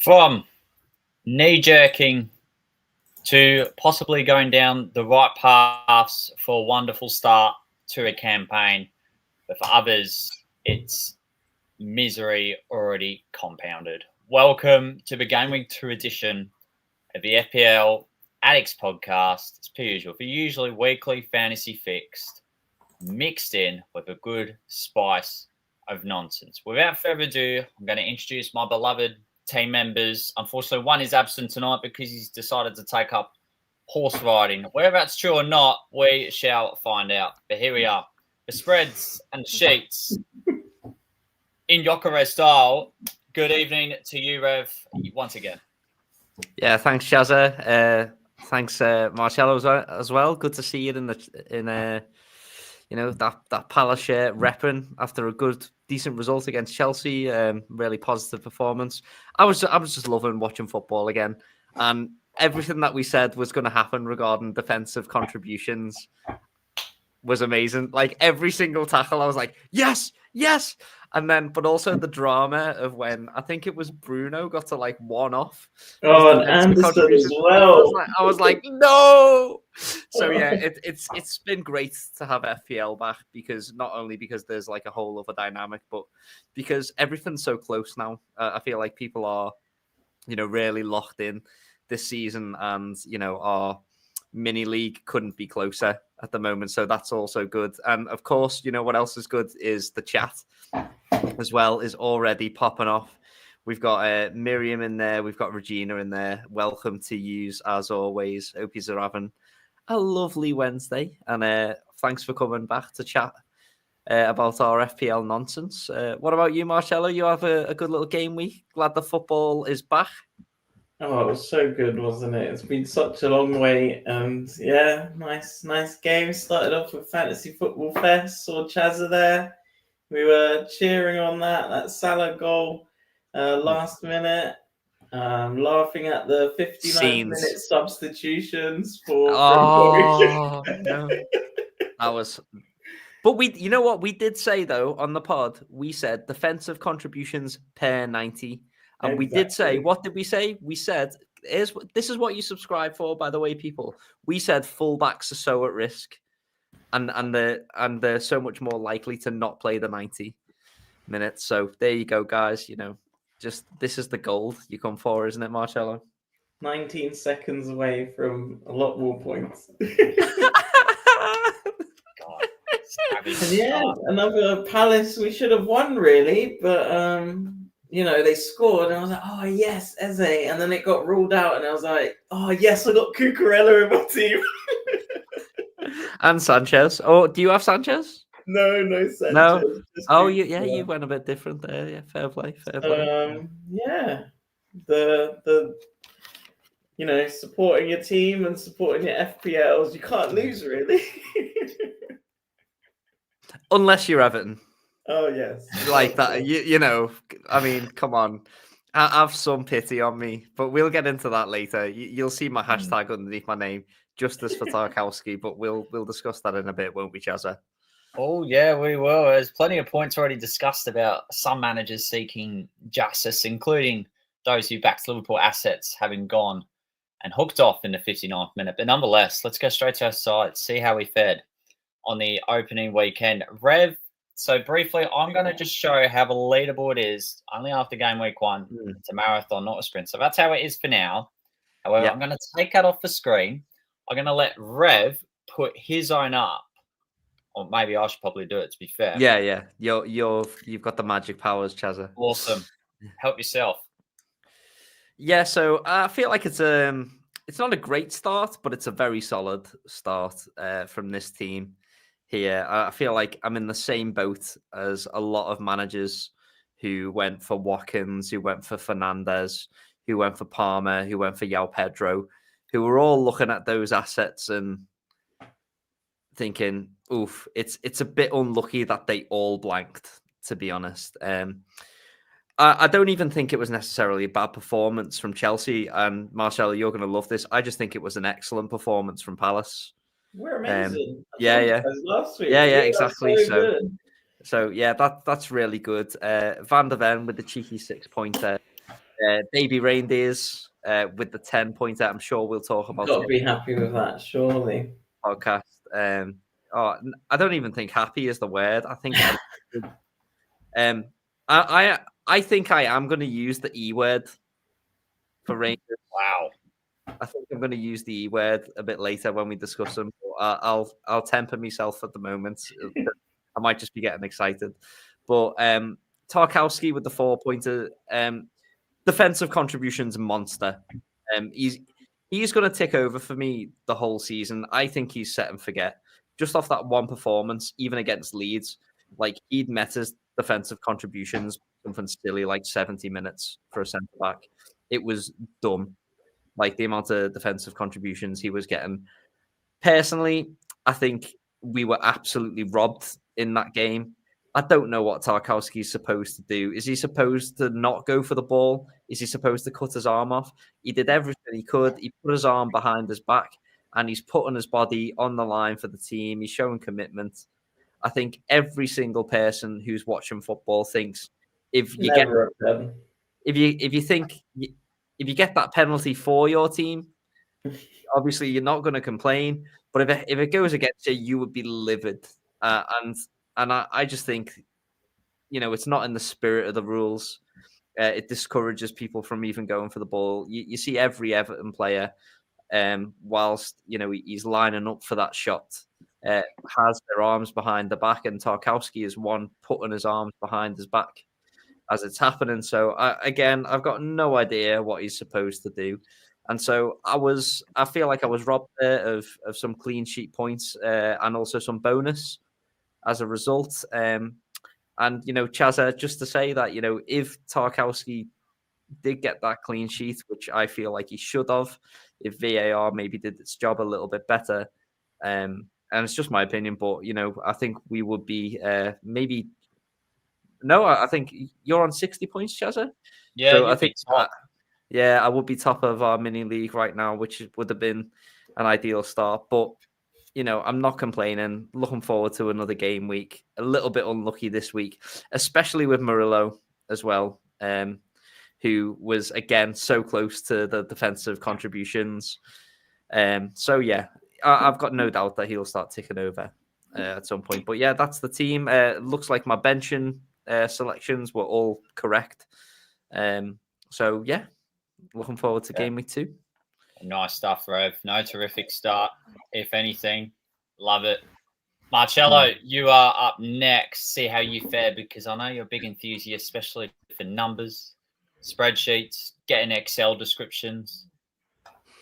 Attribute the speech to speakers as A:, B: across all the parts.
A: From knee-jerking to possibly going down the right paths for a wonderful start to a campaign, but for others, it's misery already compounded. Welcome to the Gameweek 2 edition of the FPL Addicts podcast. As per usual, for usually weekly fantasy fixed, mixed in with a good spice of nonsense. Without further ado, I'm going to introduce my beloved team members. Unfortunately, one is absent tonight because he's decided to take up horse riding. Whether that's true or not, we shall find out. But here we are. The spreads and sheets in Yokere style. Good evening to you, Rev, once again.
B: Yeah, thanks, Chaza. Thanks, Marcello as well. Good to see you in that Palace shirt repping after a good, decent result against Chelsea. Really positive performance. I was just loving watching football again, and everything that we said was going to happen regarding defensive contributions was amazing. Like every single tackle, I was like, yes. And then, but also the drama of when I think it was Bruno got to like one off.
C: Oh, and Anderson as well.
B: I was like, no. So yeah, it's been great to have FPL back because not only because there's like a whole other dynamic, but because everything's so close now. I feel like people are, really locked in this season, and our mini league couldn't be closer at the moment. So that's also good. And of course, what else is good is the chat as well is already popping off. We've got Miriam in there. We've got Regina in there. Welcome to yous as always. Hope you're having a lovely Wednesday. And thanks for coming back to chat about our FPL nonsense. What about you, Marcello? You have a good little game week. Glad the football is back.
C: Oh, it was so good, wasn't it? It's been such a long way. And yeah, nice game. Started off with Fantasy Football Fest. Saw Chaza there. We were cheering on that Salah goal last minute. Laughing at the 59-minute substitutions for.
B: Oh, no. That was. But you know what we did say though on the pod? We said defensive contributions per 90. And we did say, what did we say? We said, this is what you subscribe for, by the way, people. We said fullbacks are so at risk, and they're so much more likely to not play the 90 minutes. So there you go, guys. Just this is the gold you come for, isn't it, Marcello?
C: 19 seconds away from a lot more points. And yeah, another Palace we should have won really, but they scored, and I was like, oh, yes, Eze. And then it got ruled out, and I was like, oh, yes, I got Cucurella in my team.
B: And Sanchez. Oh, do you have Sanchez?
C: No Sanchez.
B: No? Oh, you went a bit different there. Yeah, fair play.
C: Yeah. The supporting your team and supporting your FPLs, you can't lose, really.
B: Unless you're Everton.
C: Oh, yes.
B: Like that, I mean, come on. Have some pity on me, but we'll get into that later. You'll see my hashtag underneath my name, Justice for Tarkowski, but we'll discuss that in a bit, won't we, Chaza?
A: Oh, yeah, we will. There's plenty of points already discussed about some managers seeking justice, including those who backed Liverpool assets having gone and hooked off in the 59th minute. But nonetheless, let's go straight to our site, see how we fared on the opening weekend. Rev, so briefly, I'm going to just show how the leaderboard is only after game week 1. It's a marathon, not a sprint. So that's how it is for now. However, I'm going to take that off the screen. I'm going to let Rev put his own up. Or maybe I should probably do it, to be fair.
B: Yeah. You've got the magic powers, Chaza.
A: Awesome. Help yourself.
B: Yeah, so I feel like it's not a great start, but it's a very solid start from this team here. I feel like I'm in the same boat as a lot of managers who went for Watkins, who went for Fernandez, who went for Palmer, who went for João Pedro, who were all looking at those assets and thinking, oof, it's a bit unlucky that they all blanked, to be honest. I don't even think it was necessarily a bad performance from Chelsea. And Marcello, you're going to love this. I just think it was an excellent performance from Palace.
C: We're amazing.
B: Yeah.
C: Last week.
B: Yeah, exactly. So yeah, that's really good. Van der Ven with the cheeky 6-pointer. Baby Reindeers with the 10-pointer. I'm sure we'll talk about.
C: Got to be happy with that, surely.
B: Podcast. I don't even think happy is the word. I think. I think I am going to use the E word for Reijnders.
A: Wow.
B: I think I'm going to use the E word a bit later when we discuss them. I'll temper myself at the moment. I might just be getting excited. But Tarkowski with the 4-pointer, defensive contributions monster. He's going to tick over for me the whole season. I think he's set and forget. Just off that one performance, even against Leeds, like he'd met his defensive contributions something silly like 70 minutes for a centre back. It was dumb. Like the amount of defensive contributions he was getting. Personally, I think we were absolutely robbed in that game. I don't know what Tarkowski's supposed to do. Is he supposed to not go for the ball? Is he supposed to cut his arm off? He did everything he could. He put his arm behind his back and he's putting his body on the line for the team. He's showing commitment. I think every single person who's watching football thinks if you get that penalty for your team, obviously you're not going to complain. But if it goes against you, you would be livid. And I just think, it's not in the spirit of the rules. It discourages people from even going for the ball. You see every Everton player, whilst he's lining up for that shot, has their arms behind the back, and Tarkowski is one putting his arms behind his back as it's happening. So I've got no idea what he's supposed to do. And so I feel like I was robbed there of some clean sheet points and also some bonus as a result. And Chaza, just to say that, if Tarkowski did get that clean sheet, which I feel like he should have, if VAR maybe did its job a little bit better, and it's just my opinion, but, I think we would be maybe... No, I think you're on 60 points, Chaza?
A: Yeah,
B: so I think I would be top of our mini league right now, which would have been an ideal start. But, I'm not complaining. Looking forward to another game week. A little bit unlucky this week, especially with Marcellow as well, who was, again, so close to the defensive contributions. So, yeah, I've got no doubt that he'll start ticking over at some point. But, yeah, that's the team. Looks like my benching selections were all correct. So, yeah, looking forward to game week 2.
A: Nice stuff, Rev. No, terrific start. If anything, love it. Marcello, you are up next. See how you fare, because I know you're a big enthusiast, especially for numbers, spreadsheets, getting Excel descriptions,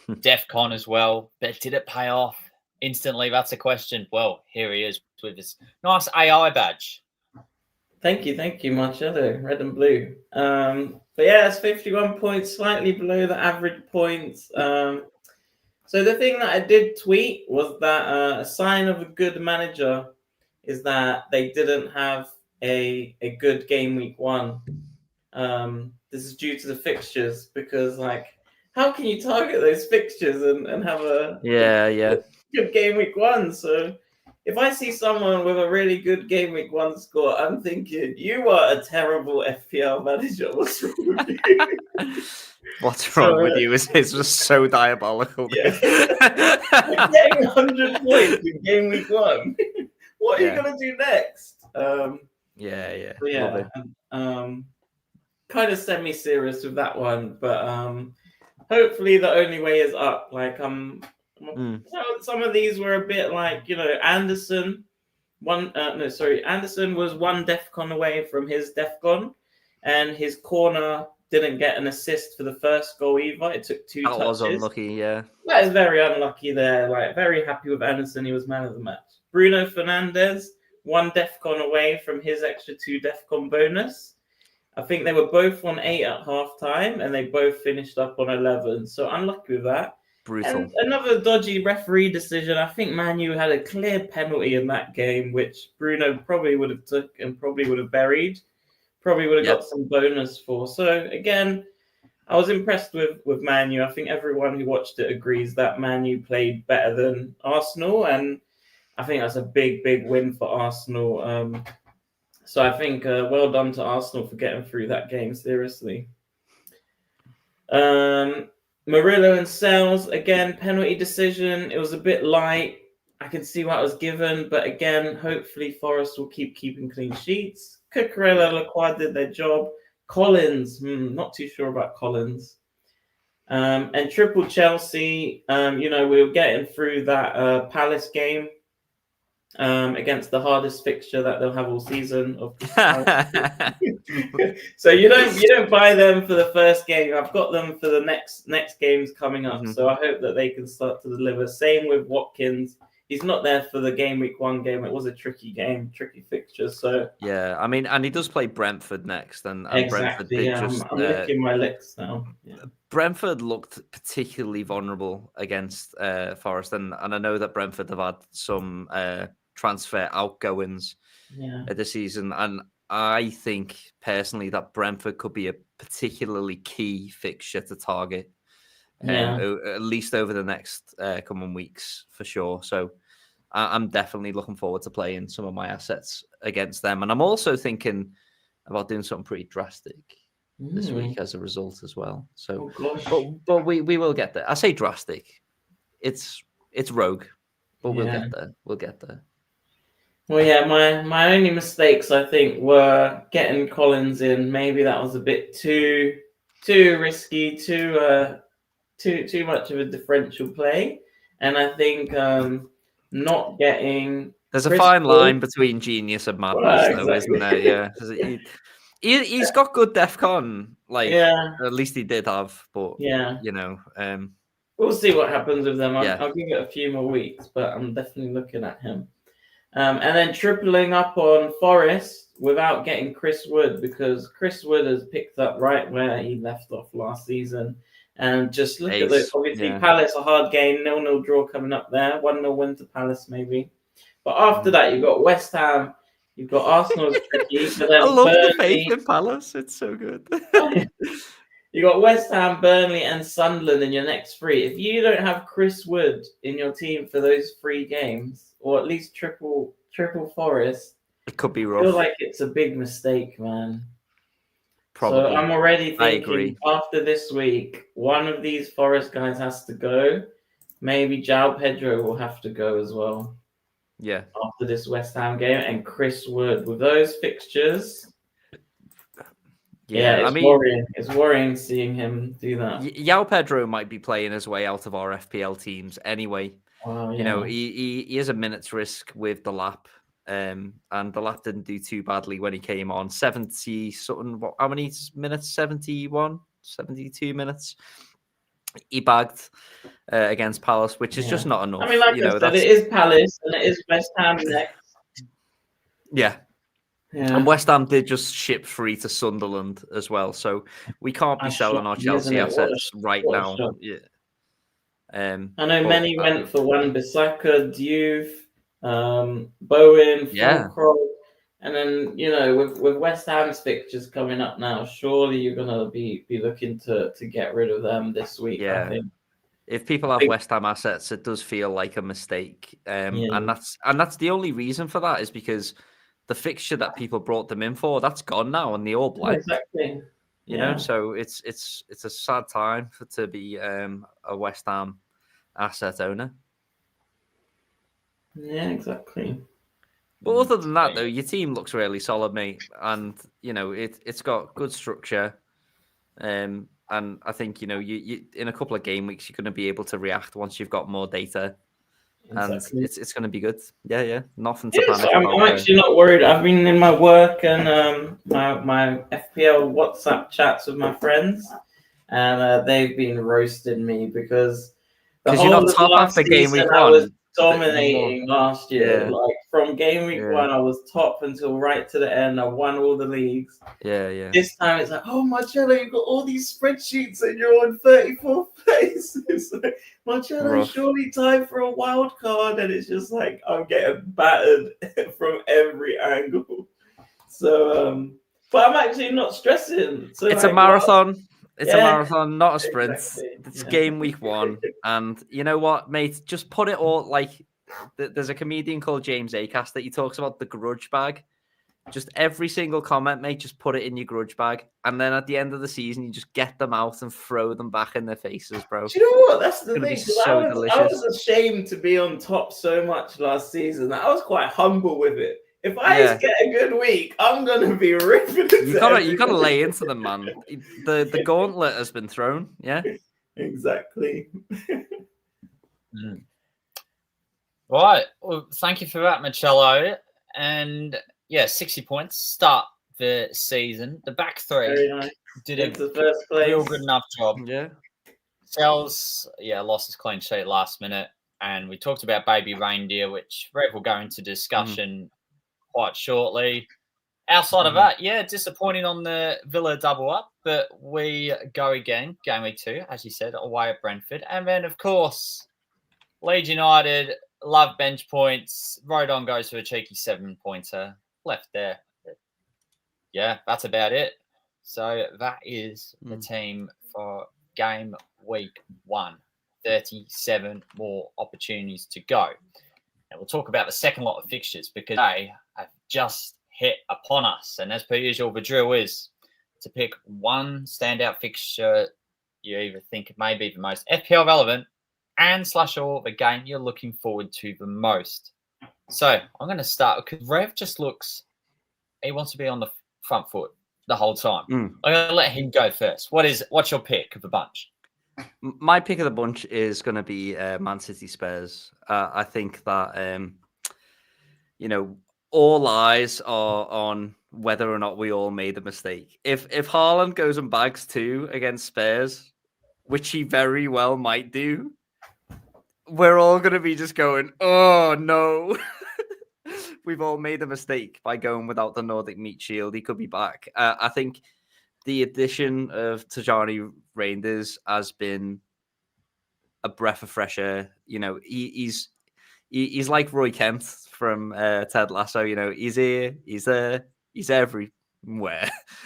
A: DEFCON as well. But did it pay off instantly? That's a question. Well, here he is with this nice AI badge.
C: Thank you, Marcello, red and blue. But yeah, it's 51 points, slightly below the average points. So the thing that I did tweet was that a sign of a good manager is that they didn't have a good game week 1. This is due to the fixtures, because how can you target those fixtures and have a good game week 1? So if I see someone with a really good game week 1 score, I'm thinking, you are a terrible FPL manager. What's wrong with you?
B: What's wrong with you? It's just so diabolical.
C: Yeah. Getting 100 points in game week 1. What are you going to do next? Kind of semi-serious with that one, but hopefully the only way is up. Some of these were a bit Anderson. Anderson was one DEFCON away from his DEFCON, and his corner didn't get an assist for the first goal either. It took 2 touches. That was
B: unlucky, yeah.
C: That is very unlucky there. Very happy with Anderson. He was man of the match. Bruno Fernandes, one DEFCON away from his extra 2 DEFCON bonus. I think they were both on 8 at half time, and they both finished up on 11. So unlucky with that.
B: Brutal.
C: And another dodgy referee decision. I think Man U had a clear penalty in that game, which Bruno probably would have took and probably would have buried. Probably would have got some bonus for. So again, I was impressed with Man U. I think everyone who watched it agrees that Man U played better than Arsenal, and I think that's a big win for Arsenal. So I think well done to Arsenal for getting through that game, seriously. Murillo and Sales, again, penalty decision. It was a bit light. I can see what was given, but again, hopefully Forest will keeping clean sheets. Cucurella, Lacroix did their job. Collins, not too sure about Collins. And triple Chelsea, we were getting through that Palace game against the hardest fixture that they'll have all season of So you don't buy them for the first game. I've got them for the next games coming up. So I hope that they can start to deliver. Same with Watkins. He's not there for the Gameweek 1 game. It was a tricky fixture. So
B: yeah, I mean, and he does play Brentford next, and Brentford did just.
C: I'm licking my lips now. Yeah.
B: Brentford looked particularly vulnerable against Forest, and I know that Brentford have had some transfer outgoings this season, and I think personally that Brentford could be a particularly key fixture to target, at least over the next coming weeks for sure. So I'm definitely looking forward to playing some of my assets against them, and I'm also thinking about doing something pretty drastic this week as a result as well. So, but we will get there. I say drastic, it's rogue, but we'll get there. We'll get there.
C: Well, yeah, my only mistakes I think were getting Collins in. Maybe that was a bit too risky, too much of a differential play, and I think not getting.
B: There's a fine line between genius and madness, though, isn't there? Yeah, he's got good DEFCON. At least he did have, but
C: we'll see what happens with them. I'll give it a few more weeks, but I'm definitely looking at him. And then tripling up on Forest without getting Chris Wood, because Chris Wood has picked up right where he left off last season. And just look at this. Obviously, Palace, a hard game, 0-0 draw coming up there. 1-0 win to Palace, maybe. But after that, you've got West Ham. You've got Arsenal's tricky. But then
B: I love the faith in Palace. It's so good.
C: You got West Ham, Burnley, and Sunderland in your next 3. If you don't have Chris Wood in your team for those 3 games, or at least triple Forest,
B: it could be rough.
C: I feel like it's a big mistake, man.
B: Probably.
C: So I'm already thinking after this week, one of these Forest guys has to go. Maybe João Pedro will have to go as well.
B: Yeah.
C: After this West Ham game, and Chris Wood with those fixtures. Yeah, it's worrying seeing him do that.
B: João Pedro might be playing his way out of our FPL teams anyway.
C: Wow,
B: he is a minute's risk with the lap, and the lap didn't do too badly when he came on. 70 something. How many minutes? 71, 72 minutes. He bagged against Palace, which is just not enough.
C: I mean, like I said, it is Palace and it is West Ham next.
B: Yeah. And West Ham did just ship free to Sunderland as well, so we can't be selling our Chelsea assets right now. Yeah.
C: I know many went for Wan-Bissaka, Diouf, Bowen, Fulcroft, and then with West Ham's fixtures coming up now, surely you're gonna be looking to get rid of them this week.
B: Yeah.
C: I think.
B: If people have West Ham assets, it does feel like a mistake, and that's the only reason for that is because the fixture that people brought them in for, that's gone now, and they all blanked.
C: Exactly.
B: You know, so it's a sad time to be a West Ham asset owner.
C: Yeah, exactly.
B: But other than that, though, your team looks really solid, mate, and it's got good structure. And I think you in a couple of game weeks you're going to be able to react once you've got more data.
C: Exactly.
B: And it's going to be good. Yeah. Nothing to panic
C: I'm
B: about. I'm
C: actually not worried. I've been in my work and my FPL WhatsApp chats with my friends, and they've been roasting me because
B: you're not top after game week 1.
C: I was dominating last year. Like from game week 1, I was top until right to the end. I won all the leagues.
B: Yeah.
C: This time it's like, oh, Marcello, you've got all these spreadsheets and you're on 34th place. It's like, Marcello, surely time for a wild card. And it's just like, I'm getting battered from every angle. So, but I'm actually not stressing. So
B: it's a marathon. It's a marathon, not a sprint. Exactly. It's game week 1. And you know what, mate? Just put it all like there's a comedian called James Acaster that he talks about the grudge bag. Just every single comment, mate, just put it in your grudge bag. And then at the end of the season, you just get them out and throw them back in their faces, bro.
C: Do you know what? That's the
B: It's gonna
C: thing.
B: be
C: 'Cause
B: so
C: I
B: delicious.
C: was ashamed to be on top so much last season. I was quite humble with it. If I
B: Yeah.
C: get a good week, I'm gonna be ripping it.
B: You gotta lay into them, man. The gauntlet has been thrown. Yeah.
C: Exactly.
A: Right. Well, thank you for that, Marcello. And yeah, 60 points. Start the season. The back three
C: Very nice.
A: did
C: Into
A: a
C: first place.
A: real good enough job.
B: Yeah.
A: Sells, lost his clean sheet last minute. And we talked about baby reindeer, which Rev will go into discussion quite shortly. Outside of that, disappointing on the Villa double up, but we go again, Gameweek 2, as you said, away at Brentford. And then, of course, Leeds United love bench points. Rodon goes for a cheeky 7-pointer left there. Yeah, that's about it. So that is the team for game week 1. 37 more opportunities to go. And we'll talk about the second lot of fixtures because they have just hit upon us. And as per usual, the drill is to pick one standout fixture you either think may be the most FPL relevant and / or the game you're looking forward to the most. So I'm going to start because Rev just looks, he wants to be on the front foot the whole time. I'm going to let him go first. What's your pick of the bunch?
B: My pick of the bunch is going to be Man City Spurs. I think that, all eyes are on whether or not we all made a mistake. If Haaland goes and bags 2 against Spurs, which he very well might do, we're all going to be just going, oh, no. We've all made a mistake by going without the Nordic Meat Shield. He could be back. I think the addition of Tajani Reijnders has been a breath of fresh air. He's like Roy Kent from Ted Lasso. He's here, he's there, he's everywhere.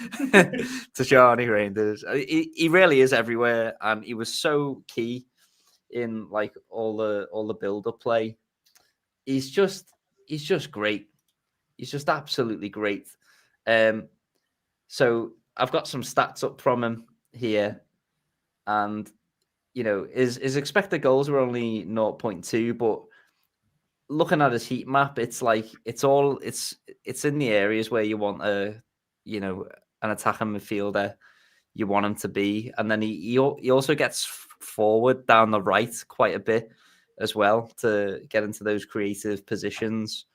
B: Tajani Reijnders, he really is everywhere, and he was so key in like all the build-up play. He's just great. He's just absolutely great. So I've got some stats up from him here, and his expected goals were only 0.2, but looking at his heat map, it's like it's in the areas where you want an attacking midfielder. You want him to be, and then he also gets forward down the right quite a bit as well to get into those creative positions.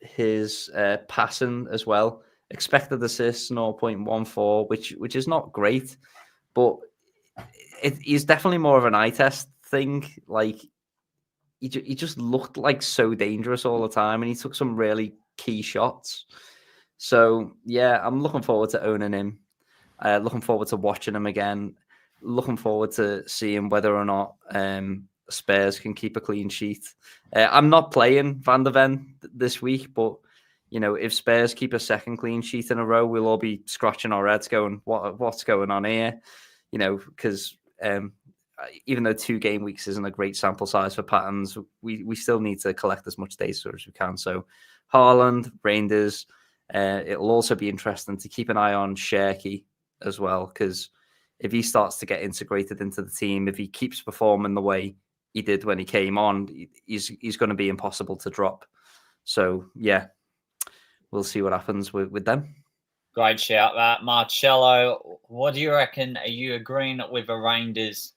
B: His passing as well, expected assists 0.14, which is not great, but he's definitely more of an eye test thing. Like he just looked like so dangerous all the time, and he took some really key shots. So yeah, I'm looking forward to owning him. Looking forward to watching him again. Looking forward to seeing whether or not Spurs can keep a clean sheet. I'm not playing Van der Ven this week, but if Spurs keep a second clean sheet in a row, we'll all be scratching our heads going, what's going on here? Because even though 2 game weeks isn't a great sample size for patterns, we still need to collect as much data as we can. So Haaland, Reijnders, it'll also be interesting to keep an eye on Cherky as well, because if he starts to get integrated into the team, if he keeps performing the way he did when he came on, he's going to be impossible to drop. So yeah, we'll see what happens with them.
A: Great shout, that Marcello. What do you reckon? Are you agreeing with the Reijnders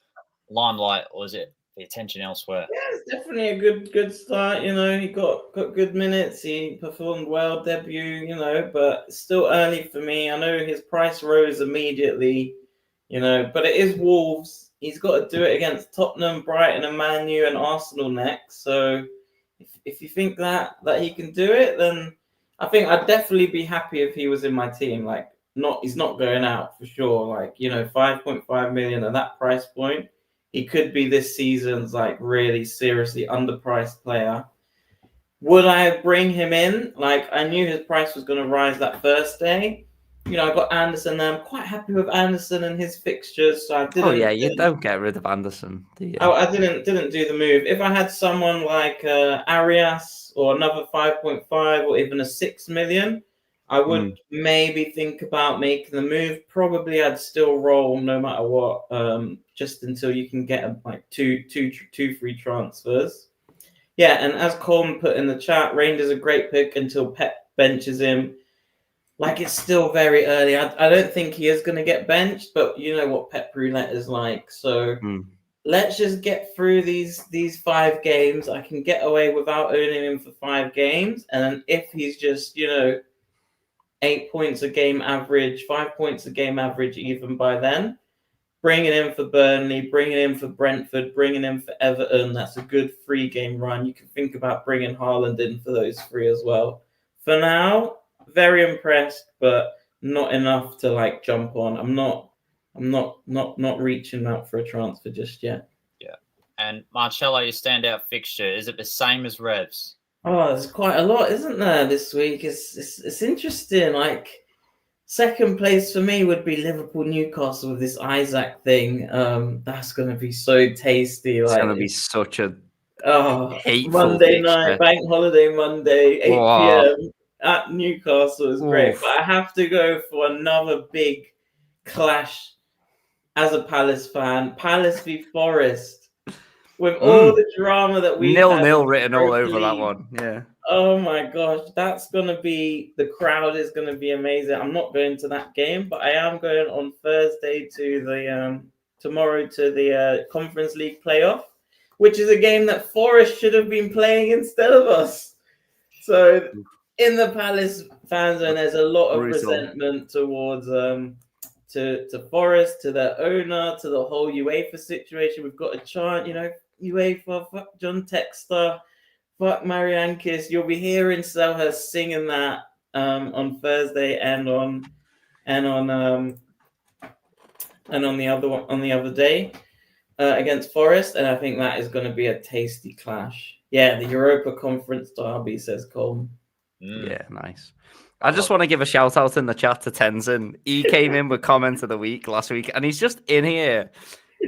A: limelight, or is it the attention elsewhere?
C: Yeah, it's definitely a good start. He got good minutes. He performed well debut. But still early for me. I know his price rose immediately. But it is Wolves. He's got to do it against Tottenham, Brighton, and Man U and Arsenal next. So if you think that he can do it, then I think I'd definitely be happy if he was in my team. He's not going out for sure. 5.5 million at that price point. He could be this season's really seriously underpriced player. Would I bring him in? I knew his price was going to rise that first day. I got Anderson there. I'm quite happy with Anderson and his fixtures. So I didn't.
B: Oh yeah, you don't get rid of Anderson, do you?
C: I didn't do the move. If I had someone like Arias or another 5.5 or even a 6 million, I would maybe think about making the move. Probably I'd still roll no matter what, just until you can get like two free transfers. Yeah, and as Colm put in the chat, Reijnders a great pick until Pep benches him. Like, it's still very early. I don't think he is going to get benched, but you know what Pep Roulette is like. So let's just get through these 5 games. I can get away without owning him for 5 games. And then if he's just, 8 points a game average, 5 points a game average even by then, bringing in for Burnley, bringing in for Brentford, bringing in for Everton, that's a good 3-game run. You can think about bringing Haaland in for those 3 as well. For now, very impressed, but not enough to like jump on. I'm not reaching out for a transfer just yet.
A: Yeah. And Marcello, your standout fixture, is it the same as Revs?
C: Oh, there's quite a lot, isn't there, this week? It's interesting. Like, second place for me would be Liverpool-Newcastle with this Isaac thing. That's going to be so tasty.
B: It's
C: like,
B: going to be such a hateful
C: Monday
B: fixture.
C: night, bank holiday Monday, 8 p.m. at Newcastle is great. But I have to go for another big clash as a Palace fan. Palace v Forest. With all the drama that we
B: 0-0 written all over that one. Yeah.
C: Oh my gosh, that's gonna be, the crowd is gonna be amazing. I'm not going to that game, but I am going on Thursday to the tomorrow to the Conference League playoff, which is a game that Forest should have been playing instead of us. So in the Palace fan zone, there's a lot of resentment towards to Forest, to their owner, to the whole UEFA situation. We've got a chant, UEFA, fuck John Textor, fuck Mariankis. You'll be hearing Selhurst singing that on Thursday and on the other day against Forest, and I think that is going to be a tasty clash. Yeah, the Europa Conference derby, says Colm.
B: Yeah, nice. I just want to give a shout out in the chat to Tenzin. He came in with comment of the week last week, and he's just in here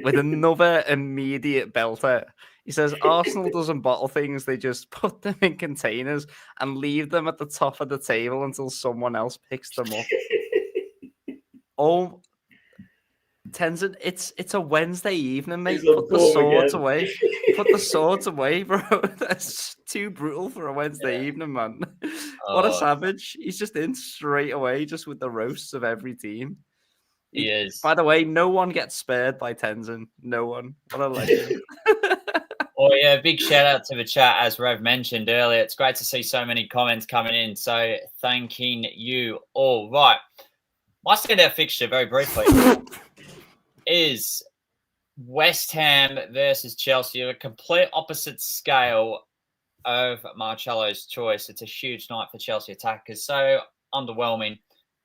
B: with another immediate belter. He says Arsenal doesn't bottle things; they just put them in containers and leave them at the top of the table until someone else picks them up. Oh, Tenzin, it's a Wednesday evening, mate. Put the swords away. Put the swords away, bro. That's too brutal for a Wednesday evening, man. What a savage. He's just in straight away, just with the roasts of every team.
A: He is.
B: By the way, no one gets spared by Tenzin. No one. What a legend.
A: Oh, yeah, big shout out to the chat, as Rev mentioned earlier. It's great to see so many comments coming in. So thanking you all. Right. My standout fixture, very briefly, is West Ham versus Chelsea, a complete opposite scale of Marcello's choice. It's a huge night for Chelsea attackers. So underwhelming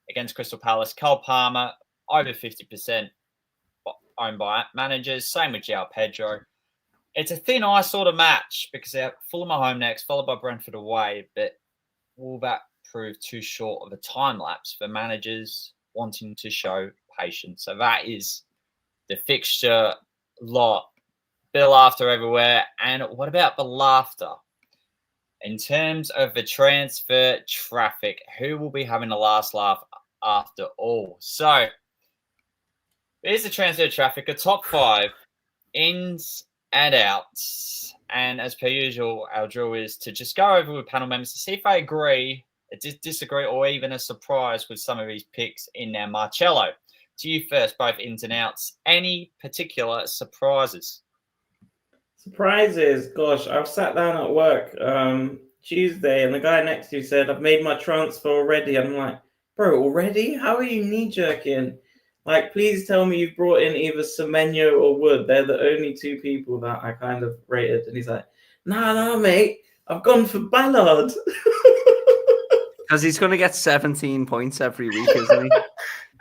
A: against Crystal Palace. Cole Palmer, over 50% owned by managers. Same with João Pedro. It's a thin ice sort of match because they're Fulham at home next, followed by Brentford away. But will that prove too short of a time lapse for managers wanting to show patience? So that is the fixture lot. Bit of laughter everywhere. And what about the laughter? In terms of the transfer traffic, who will be having the last laugh after all? So here's the transfer traffic, a top 5 ins and outs. And as per usual, our drill is to just go over with panel members to see if they agree, disagree, or even a surprise with some of these picks in there. Marcello, to you first, both ins and outs. Any particular surprises?
C: Surprises? Gosh, I've sat down at work Tuesday, and the guy next to you said, "I've made my transfer already." I'm like, "Bro, already? How are you knee-jerking? Like, please tell me you've brought in either Semenyo or Wood. They're the only 2 people that I kind of rated." And he's like, "Nah, mate. I've gone for Ballard."
B: Because he's going to get 17 points every week, isn't he?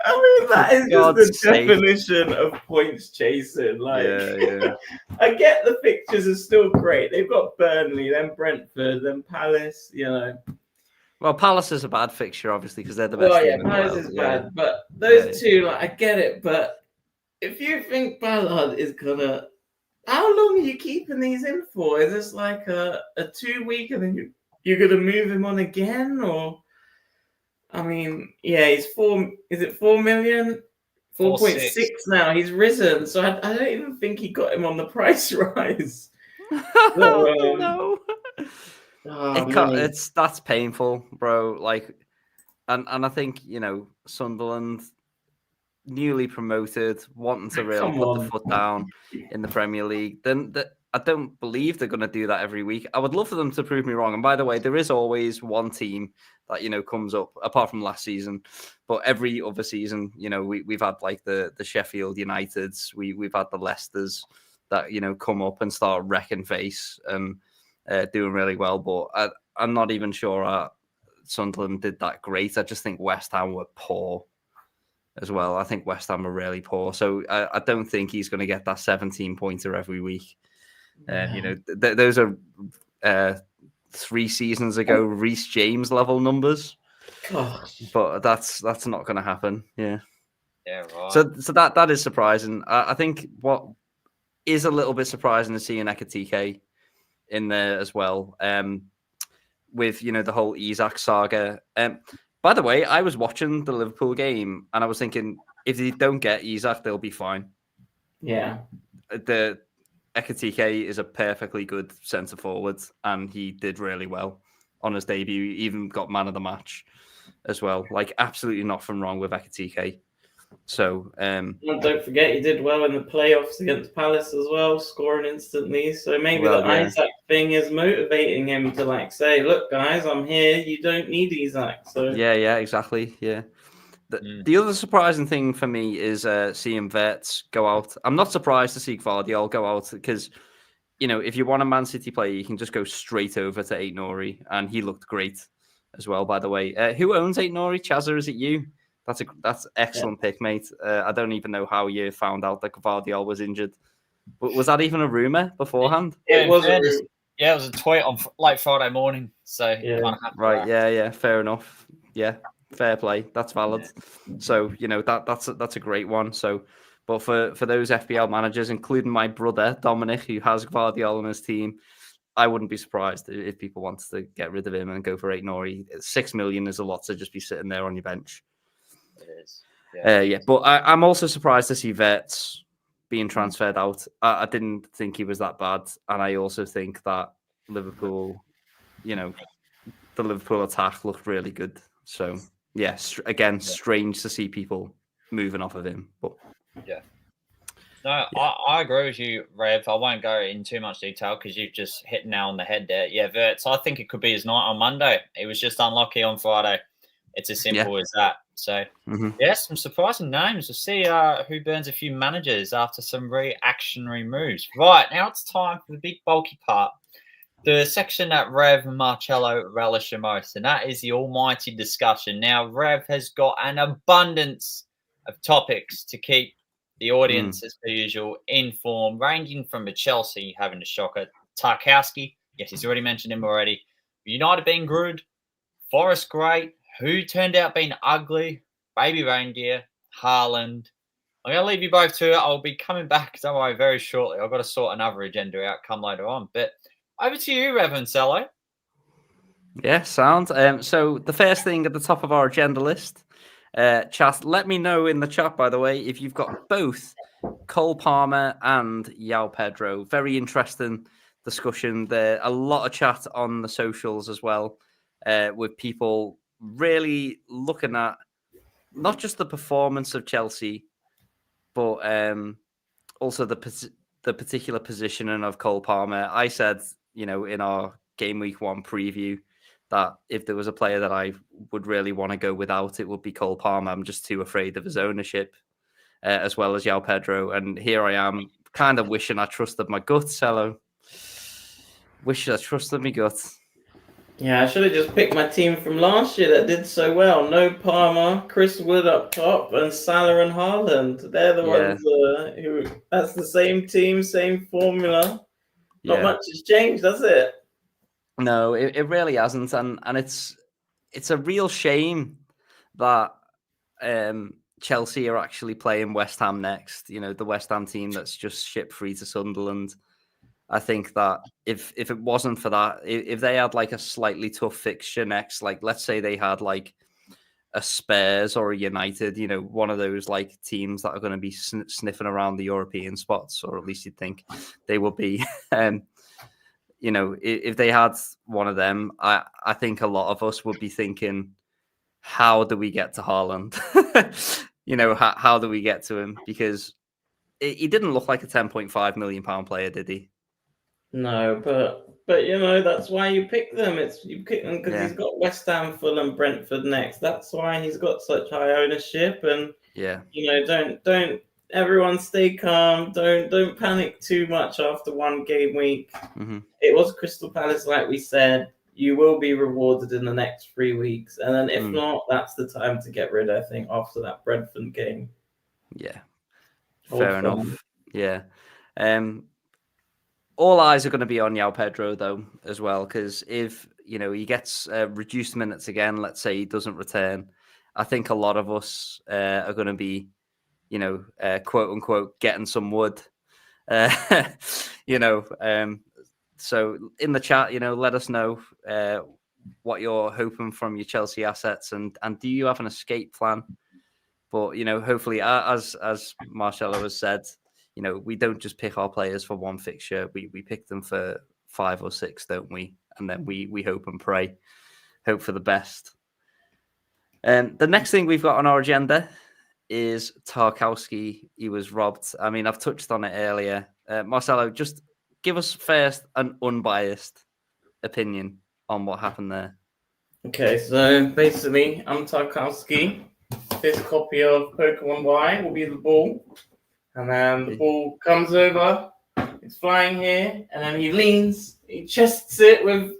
C: I mean, that is just the definition of points chasing. Like,
B: yeah.
C: I get the fixtures are still great. They've got Burnley, then Brentford, then Palace,
B: Well, Palace is a bad fixture, obviously, because they're the best.
C: Well, yeah, Palace is bad, but those 2, like, I get it. But if you think Ballard is how long are you keeping these in for? Is this like a 2 week and then you're gonna move him on again, or I mean, yeah, he's 4. Is it 4 million? 4.6 now. He's risen, so I don't even think he got him on the price rise.
B: No.
C: Oh,
B: That's painful, bro. Like, and I think Sunderland, newly promoted, wanting to really
C: come
B: put the
C: on.
B: foot down in the Premier League. Then I don't believe they're going to do that every week. I would love for them to prove me wrong. And by the way, there is always one team that comes up, apart from last season, but every other season, we've had like the Sheffield Uniteds, we've had the Leicesters that come up and start wrecking face and doing really well. But I'm not even sure Sunderland did that great. I just think West Ham were poor as well. I think West Ham are really poor, so I don't think he's going to get that 17-pointer every week. Those are 3 seasons ago Reece James level numbers.
C: Gosh.
B: But that's not going to happen. Yeah,
A: right.
B: So that is surprising. I think what is a little bit surprising to see an Ekatike in there as well. With the whole Isak saga. By the way, I was watching the Liverpool game and I was thinking, if they don't get Isak, they'll be fine.
C: Yeah.
B: The Ekatike is a perfectly good centre forward, and he did really well on his debut. He even got man of the match as well. Like, absolutely nothing wrong with Ekatike. So,
C: and don't forget, he did well in the playoffs against Palace as well, scoring instantly. So maybe the Isak thing is motivating him to say, "Look, guys, I'm here. You don't need Isak." So
B: yeah, exactly. Yeah. The other surprising thing for me is seeing Wirtz go out. I'm not surprised to see Gvardiol go out because, if you want a Man City player, you can just go straight over to Aït-Nouri, and he looked great as well, by the way. Who owns Aït-Nouri? Chaza, is it you? That's excellent pick, mate. I don't even know how you found out that Gvardiol was injured. But was that even a rumor beforehand?
C: It was a rumor.
A: Yeah, it was a tweet on Friday morning. So
C: yeah.
B: Right, yeah, fair enough. Yeah, fair play. That's valid. Yeah. So that's a great one. So, but for those FPL managers, including my brother Dominic, who has Gvardiol on his team, I wouldn't be surprised if people wanted to get rid of him and go for Aït-Nouri. 6 million is a lot to just be sitting there on your bench.
A: It is.
B: Yeah. But I'm also surprised to see Wirtz being transferred out. I didn't think he was that bad. And I also think that Liverpool, the Liverpool attack looked really good. So, yeah, again, strange to see people moving off of him. But
A: yeah. No, yeah. I agree with you, Rev. I won't go in too much detail because you've just hit nail on the head there. Yeah, Wirtz, I think it could be his night on Monday. He was just unlucky on Friday. It's as simple as that. So, yes, some surprising names. We'll see who burns a few managers after some reactionary moves. Right, now it's time for the big bulky part. The section that Rev and Marcello relish the most, and that is the almighty discussion. Now, Rev has got an abundance of topics to keep the audience, as per usual, informed, ranging from the Chelsea having a shocker, Tarkowski, yes, he's already mentioned him already, United being good, Forest great, who turned out being ugly, baby reindeer, Haaland. I'm going to leave you both to it. I'll be coming back, don't worry, very shortly. I've got to sort another agenda out come later on. But over to you, Rev and Marcello.
B: Yeah, sound. So the first thing at the top of our agenda list, chat, let me know in the chat, by the way, if you've got both Cole Palmer and João Pedro. Very interesting discussion there. A lot of chat on the socials as well, with people really looking at not just the performance of Chelsea, but also the particular positioning of Cole Palmer. I said, in our Gameweek 1 preview that if there was a player that I would really want to go without, it would be Cole Palmer. I'm just too afraid of his ownership, as well as João Pedro. And here I am, kind of wishing I trusted my gut, Cello. Wish I trusted my gut.
C: Yeah, I should have just picked my team from last year that did so well. No Palmer, Chris Wood up top, and Salah and Haaland. They're the ones who. That's the same team, same formula. Not much has changed, does it?
B: No, it really hasn't, and it's a real shame that Chelsea are actually playing West Ham next. The West Ham team that's just shipped free to Sunderland. I think that if it wasn't for that, if they had like a slightly tough fixture next, like let's say they had like a Spurs or a United, you know, one of those like teams that are going to be sniffing around the European spots, or at least you'd think they would be. You know, if they had one of them, I think a lot of us would be thinking, how do we get to Haaland? You know, how do we get to him? Because he didn't look like a £10.5 million player, did he?
C: No, but you know, that's why you pick them. You pick them because he's got West Ham, Fulham, Brentford next. That's why he's got such high ownership. And you know, don't everyone stay calm. Don't panic too much after one game week.
B: Mm-hmm.
C: It was Crystal Palace, like we said. You will be rewarded in the next 3 weeks, and then if not, that's the time to get rid. I think after that Brentford game.
B: Yeah,
C: Hold
B: fair enough.
C: firm.
B: Yeah. All eyes are going to be on João Pedro, though, as well, because if, you know, he gets reduced minutes again, let's say he doesn't return, I think a lot of us are going to be, you know, quote unquote, getting some wood, you know. So in the chat, you know, let us know what you're hoping from your Chelsea assets, and do you have an escape plan? But, you know, hopefully, as Marcello has said, you know, we don't just pick our players for one fixture. We pick them for 5 or 6, don't we? And then we hope and pray, hope for the best. The next thing we've got on our agenda is Tarkowski. He was robbed. I mean, I've touched on it earlier. Marcello, just give us first an unbiased opinion on what happened there.
C: Okay, so basically, I'm Tarkowski. This copy of Pokemon Y will be the ball. And then the ball comes over, it's flying here, and then he leans, he chests it with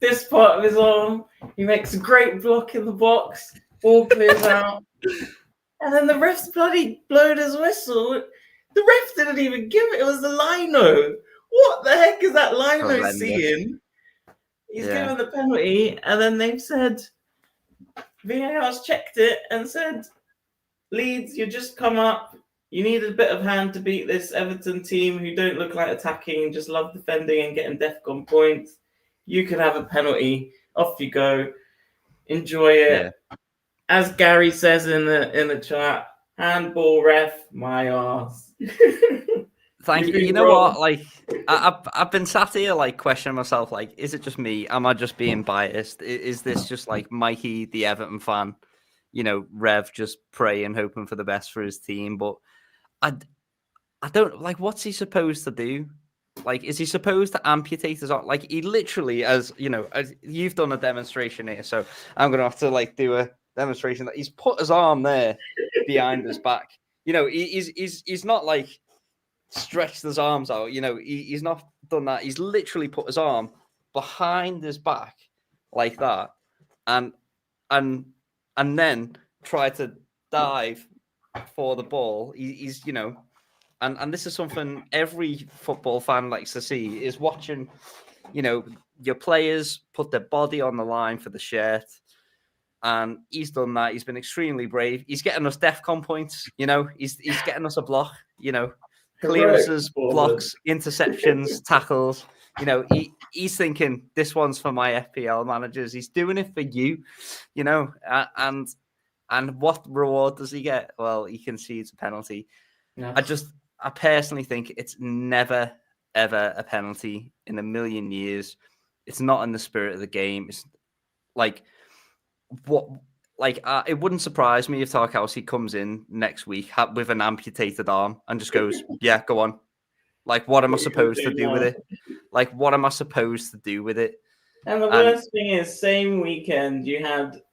C: this part of his arm, he makes a great block in the box, ball clears out, and then the ref's bloody blowed his whistle. The ref didn't even give it, it was the lino. What the heck is that lino seeing? He's given the penalty, and then they've said, VAR's checked it and said, Leeds, you just come up. You need a bit of hand to beat this Everton team who don't look like attacking, just love defending and getting DEFCON points. You can have a penalty. Off you go. Enjoy it. Yeah. As Gary says in the chat, handball ref, my arse.
B: Thank you. You know what? Like, I've been sat here like questioning myself. Like, is it just me? Am I just being biased? Is this just like Mikey, the Everton fan? You know, Rev just praying, hoping for the best for his team, but I don't like. What's he supposed to do? Like, is he supposed to amputate his arm? Like, he literally, as you know, you've done a demonstration here, so I'm gonna have to like do a demonstration that he's put his arm there behind his back. You know, he's not like stretched his arms out. You know, he's not done that. He's literally put his arm behind his back like that, and then try to dive for the ball. He's you know, and this is something every football fan likes to see, is watching, you know, your players put their body on the line for the shirt. And he's done that. He's been extremely brave. He's getting us DEFCON points, you know, he's getting us a block, you know, clearances, blocks, interceptions, tackles. You know, he's thinking, this one's for my FPL managers. He's doing it for you, you know, and what reward does he get? Well, he concedes a penalty. Yeah. I personally think it's never, ever a penalty in a million years. It's not in the spirit of the game. It's like, it wouldn't surprise me if Tarkowski comes in next week with an amputated arm and just goes, yeah, go on. Like, what am I supposed to do with it? Like, what am I supposed to do with it?
C: And the worst thing is, same weekend, you had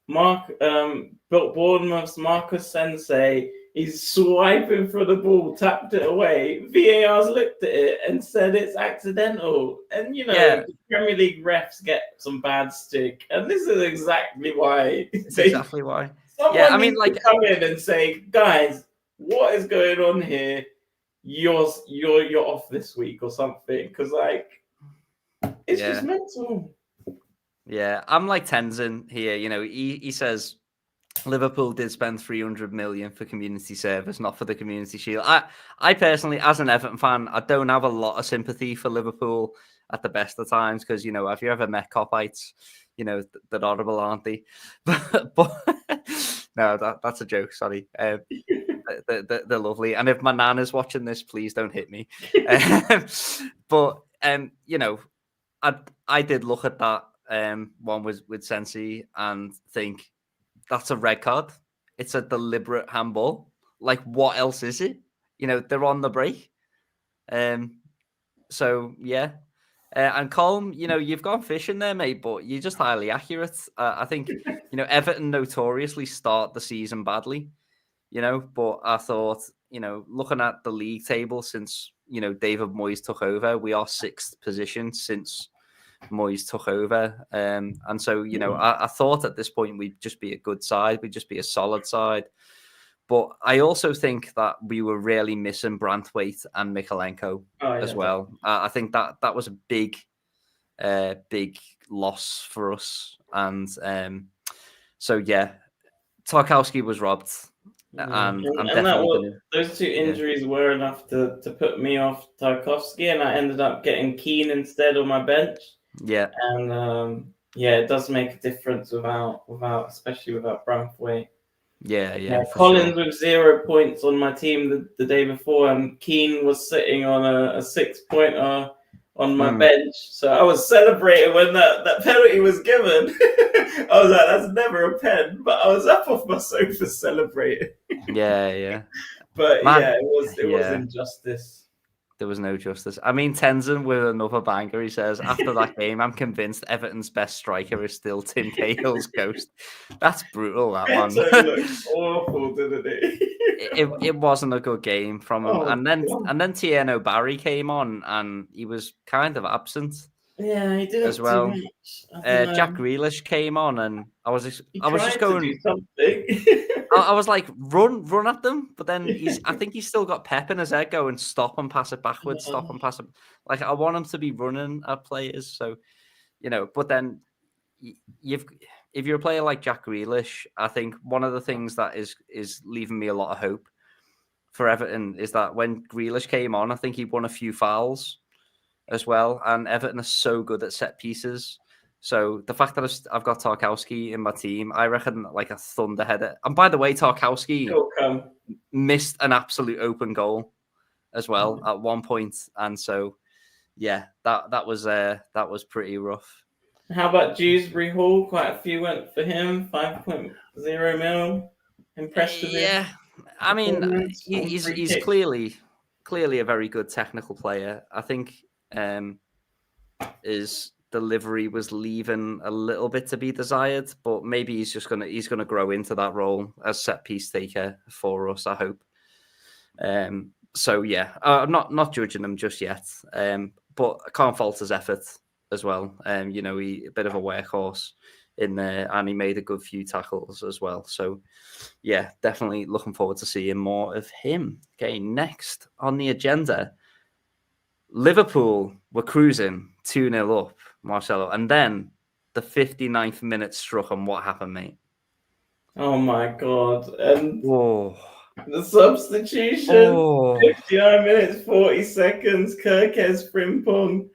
C: Bournemouth's Marcus Sensei. He's swiping for the ball, tapped it away. VAR's looked at it and said it's accidental. And, you know, the Premier League refs get some bad stick. And this is exactly why.
B: Someone
C: needs to come in and say, guys, what is going on here? You're off this week or something. Because, like, it's just mental.
B: Yeah, I'm like Tenzin here. You know, he says, Liverpool did spend 300 million for community service, not for the Community Shield. I personally, as an Everton fan, I don't have a lot of sympathy for Liverpool at the best of times because, have you ever met Copites? They're horrible, aren't they? but no, that's a joke. Sorry. They're lovely. And if my nan is watching this, please don't hit me. But I did look at that one with Sensi and think, that's a red card. It's a deliberate handball. Like, what else is it? They're on the break. So, yeah. And Colm, you've gone fishing there, mate, but you're just highly accurate. I think, Everton notoriously start the season badly, but I thought, looking at the league table since, David Moyes took over, we are 6th position since Moyes took over. And so, I thought at this point we'd just be a good side. We'd just be a solid side. But I also think that we were really missing Branthwaite and Mikalenko as well. I think that was a big loss for us. And so, yeah, Tarkowski was robbed. And
C: those two injuries were enough to put me off Tarkowski, and I ended up getting Keane instead on my bench.
B: Yeah,
C: and it does make a difference especially without Branthwaite.
B: Yeah.
C: Collins with 0 points on my team the day before, and Keane was sitting on a 6-pointer on my bench. So I was celebrating when that penalty was given. I was like, that's never a pen, but I was up off my sofa celebrating.
B: Yeah.
C: But it was injustice.
B: There was no justice. I mean, Tenzin with another banger. He says, after that game, I'm convinced Everton's best striker is still Tim Cahill's ghost. That's brutal, that one.
C: It looked awful, didn't it?
B: It wasn't a good game from him. And then Tieno Barry came on and he was kind of absent.
C: Yeah, he did
B: as well.
C: Too much.
B: Jack Grealish came on and I was just going
C: to do something.
B: I was like, run at them, but then I think he's still got pep in his head going, stop and pass it backwards, stop and pass it. Like, I want him to be running at players. So, but then if you're a player like Jack Grealish, I think one of the things that is leaving me a lot of hope for Everton is that when Grealish came on, I think he won a few fouls as well. And Everton are so good at set pieces. So the fact that I've got Tarkowski in my team, I reckon like a thunderheader. And by the way, Tarkowski missed an absolute open goal as well at one point. And so, yeah, that was pretty rough.
C: How about Dewsbury Hall? Quite a few went for him. 5.0 mil. Impressed with him.
B: Yeah, I mean, he's clearly a very good technical player. I think his delivery was leaving a little bit to be desired, but maybe he's gonna grow into that role as set piece taker for us, I hope. So yeah, I'm not judging him just yet, but I can't fault his effort as well. He a bit of a workhorse in there, and he made a good few tackles as well. So yeah, definitely looking forward to seeing more of him. Okay, next on the agenda, Liverpool were cruising 2-0 up, Marcello, and then the 59th minute struck, and what happened, mate?
C: Oh my god! And
B: whoa.
C: The substitution, 59 minutes, 40 seconds, Kirkes Frimpong.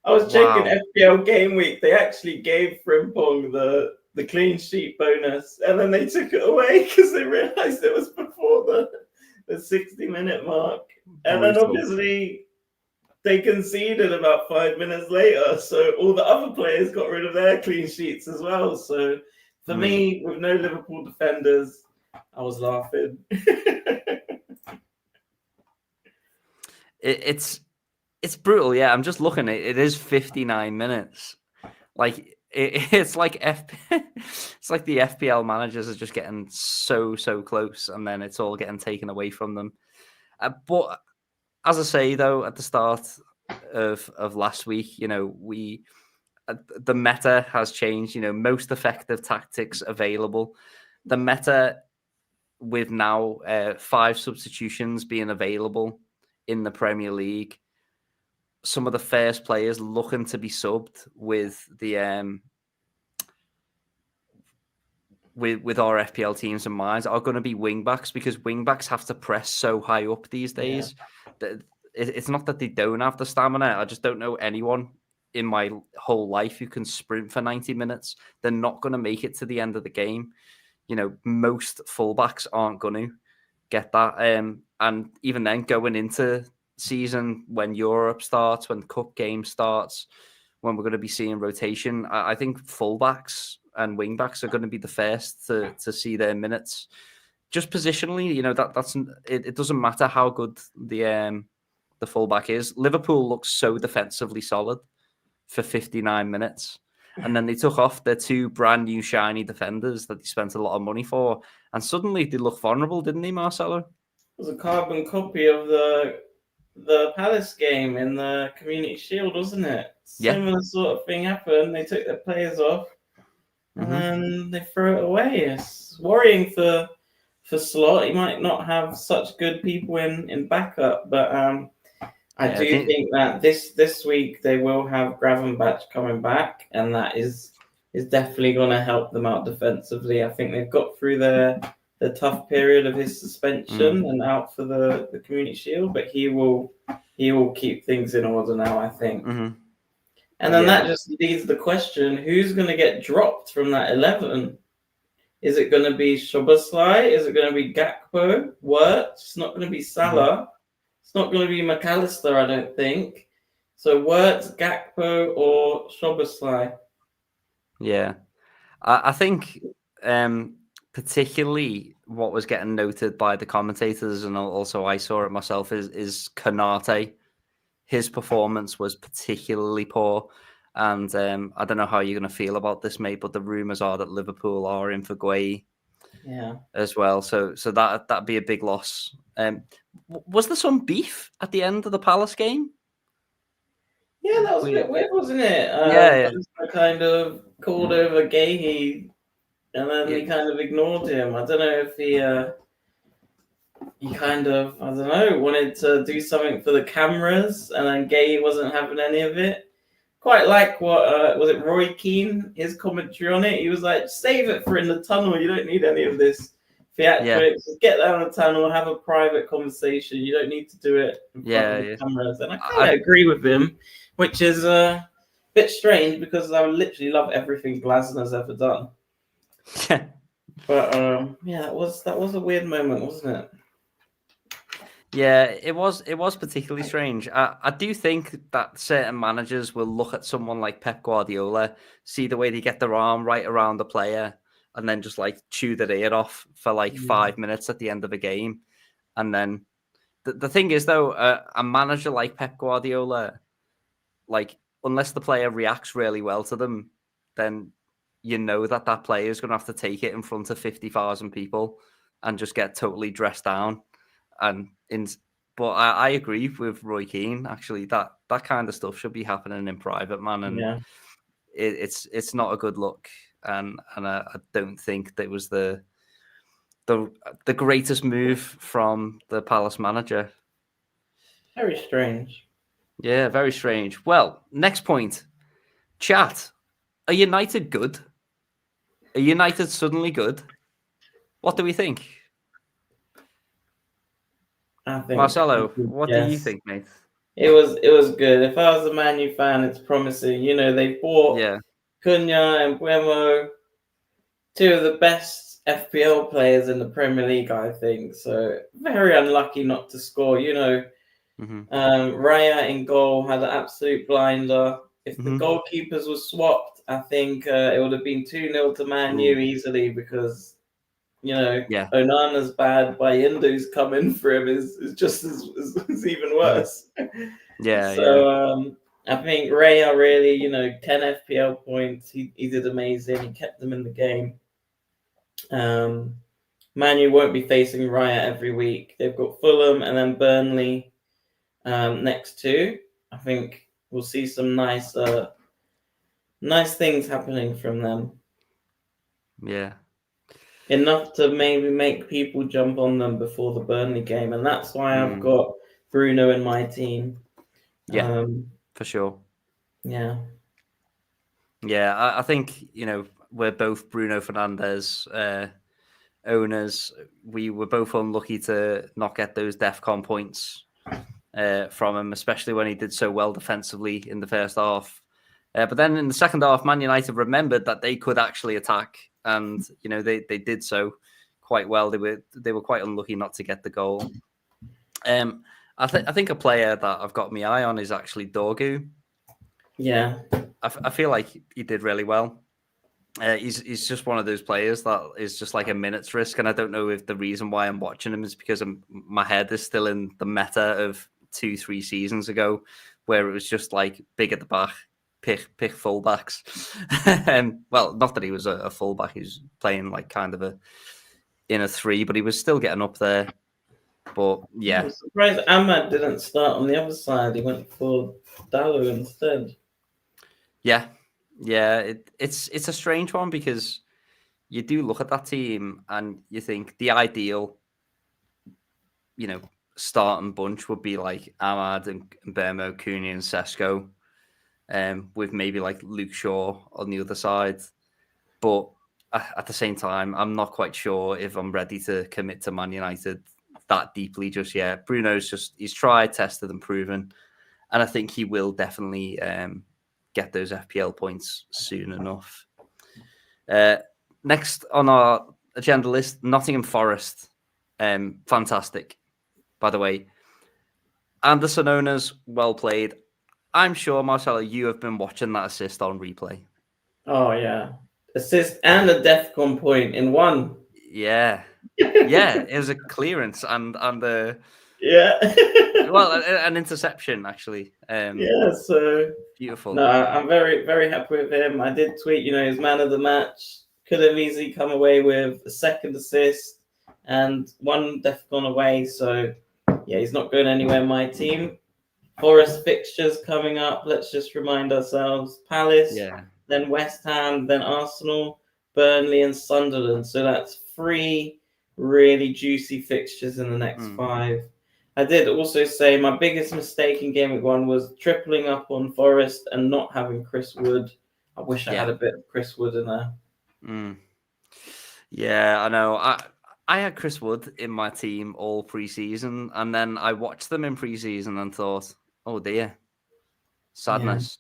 C: I was checking FPL Gameweek. They actually gave Frimpong the clean sheet bonus, and then they took it away because they realised it was before the 60-minute mark. And then obviously they conceded about 5 minutes later, so all the other players got rid of their clean sheets as well. So for me, with no Liverpool defenders, I was laughing.
B: It's brutal, yeah. I'm just looking at it. It is 59 minutes. Like it's like it's like the FPL managers are just getting so close, and then it's all getting taken away from them. But as I say though, at the start of last week, the meta has changed. Most effective tactics available. The meta with now 5 substitutions being available in the Premier League. Some of the first players looking to be subbed with the with our FPL teams in mind are going to be wing backs, because wing backs have to press so high up these days. That it's not that they don't have the stamina. I just don't know anyone in my whole life who can sprint for 90 minutes. They're not going to make it to the end of the game. Most fullbacks aren't going to get that. And even then, going into season, when Europe starts, when Cup game starts, when we're going to be seeing rotation, I think fullbacks and wingbacks are going to be the first to see their minutes. Just positionally, that's it doesn't matter how good the fullback is. Liverpool looks so defensively solid for 59 minutes. And then they took off their 2 brand new shiny defenders that they spent a lot of money for. And suddenly they look vulnerable, didn't they, Marcello?
C: It was a carbon copy of the Palace game in the Community Shield, wasn't it?
B: Yeah.
C: Similar sort of thing happened. They took their players off and then they throw it away. It's worrying for Slot. He might not have such good people in backup, but I think that this week they will have Gravenbach coming back, and that is definitely going to help them out defensively. I think they've got through the tough period of his suspension and out for the Community Shield, but he will keep things in order now, I think. And then that just leaves the question: who's going to get dropped from that 11? Is it going to be Szoboszlai? Is it going to be Gakpo? Wirtz? It's not going to be Salah. It's not going to be McAllister, I don't think. So Wirtz, Gakpo, or Szoboszlai?
B: Yeah. I think particularly what was getting noted by the commentators, and also I saw it myself, is Konate. His performance was particularly poor. And I don't know how you're going to feel about this, mate, but the rumours are that Liverpool are in for Gueye as well. So that'd be a big loss. Was there some beef at the end of the Palace game?
C: Yeah, that was a bit weird, wasn't it? I kind of called over Gueye, and then he kind of ignored him. I don't know if he kind of, I don't know, wanted to do something for the cameras, and then Gueye wasn't having any of it. Quite like what was it, Roy Keane, his commentary on it. He was like, save it for in the tunnel. You don't need any of this theatrics. Just get down the tunnel, have a private conversation. You don't need to do it in front of the cameras. And I kind of agree with him, which is a bit strange because I literally love everything Glasner's ever done. But that was a weird moment, wasn't it?
B: Yeah, it was particularly strange. I do think that certain managers will look at someone like Pep Guardiola, see the way they get their arm right around the player, and then just like chew their ear off for like 5 minutes at the end of a game. And then the thing is, though, a manager like Pep Guardiola, like, unless the player reacts really well to them, then you know that player is going to have to take it in front of 50,000 people and just get totally dressed down. But I agree with Roy Keane. Actually, that kind of stuff should be happening in private, man, and it's not a good look. And I don't think that was the greatest move from the Palace manager.
C: Very strange.
B: Yeah, very strange. Well, next point, chat. Are United good? Are United suddenly good? What do we think?
C: I think,
B: Marcello, what do you think, mate?
C: It was good. If I was a Man U fan, it's promising. They bought Cunha and Buemo, 2 of the best FPL players in the Premier League, I think. So very unlucky not to score. Raya in goal had an absolute blinder. If the goalkeepers were swapped, I think it would have been 2-0 to Man U easily because Onana's bad, Bayindo's coming for him is just as even worse. I think Raya really, 10 FPL points. He did amazing. He kept them in the game. Man U won't be facing Raya every week. They've got Fulham and then Burnley next 2. I think we'll see some nice things happening from them.
B: Yeah.
C: Enough to maybe make people jump on them before the Burnley game. And that's why I've got Bruno in my team.
B: Yeah, for sure.
C: Yeah.
B: Yeah, I think, we're both Bruno Fernandes owners. We were both unlucky to not get those DEFCON points from him, especially when he did so well defensively in the first half. But then in the second half, Man United remembered that they could actually attack, and they did so quite well. They were quite unlucky not to get the goal. I think a player that I've got my eye on is actually Dorgu.
C: Yeah,
B: I feel like he did really well. He's just one of those players that is just like a minute's risk, and I don't know if the reason why I'm watching him is because my head is still in the meta of 2-3 seasons ago, where it was just like big at the back, pick fullbacks. Well, not that he was a fullback; he was playing like kind of in a 3, but he was still getting up there. But yeah,
C: I'm surprised Ahmad didn't start on the other side. He went for Dallo instead.
B: Yeah, it's a strange one because you do look at that team and you think the ideal, starting bunch would be like Ahmad and Bermo, Cooney and Sesko, with maybe like Luke Shaw on the other side. But at the same time, I'm not quite sure if I'm ready to commit to Man United that deeply just yet. Bruno's he's tried, tested and proven. And I think he will definitely get those FPL points soon enough. Next on our agenda list, Nottingham Forest. Fantastic, by the way. Anderson owners, well played. I'm sure, Marcello, you have been watching that assist on replay.
C: Oh, yeah. Assist and a DEFCON point in one.
B: Yeah. Yeah, it was a clearance and
C: yeah.
B: well, an interception, actually.
C: Yeah, so
B: beautiful.
C: No, I'm very, very happy with him. I did tweet, he's man of the match. Could have easily come away with a second assist and one DEFCON away. So, yeah, he's not going anywhere in my team. Forest fixtures coming up. Let's just remind ourselves. Palace, then West Ham, then Arsenal, Burnley and Sunderland. So that's 3 really juicy fixtures in the next 5. I did also say my biggest mistake in Gameweek 1 was tripling up on Forest and not having Chris Wood. I wish I had a bit of Chris Wood in there.
B: Yeah, I know. I had Chris Wood in my team all pre-season, and then I watched them in pre-season and thought, oh dear, sadness.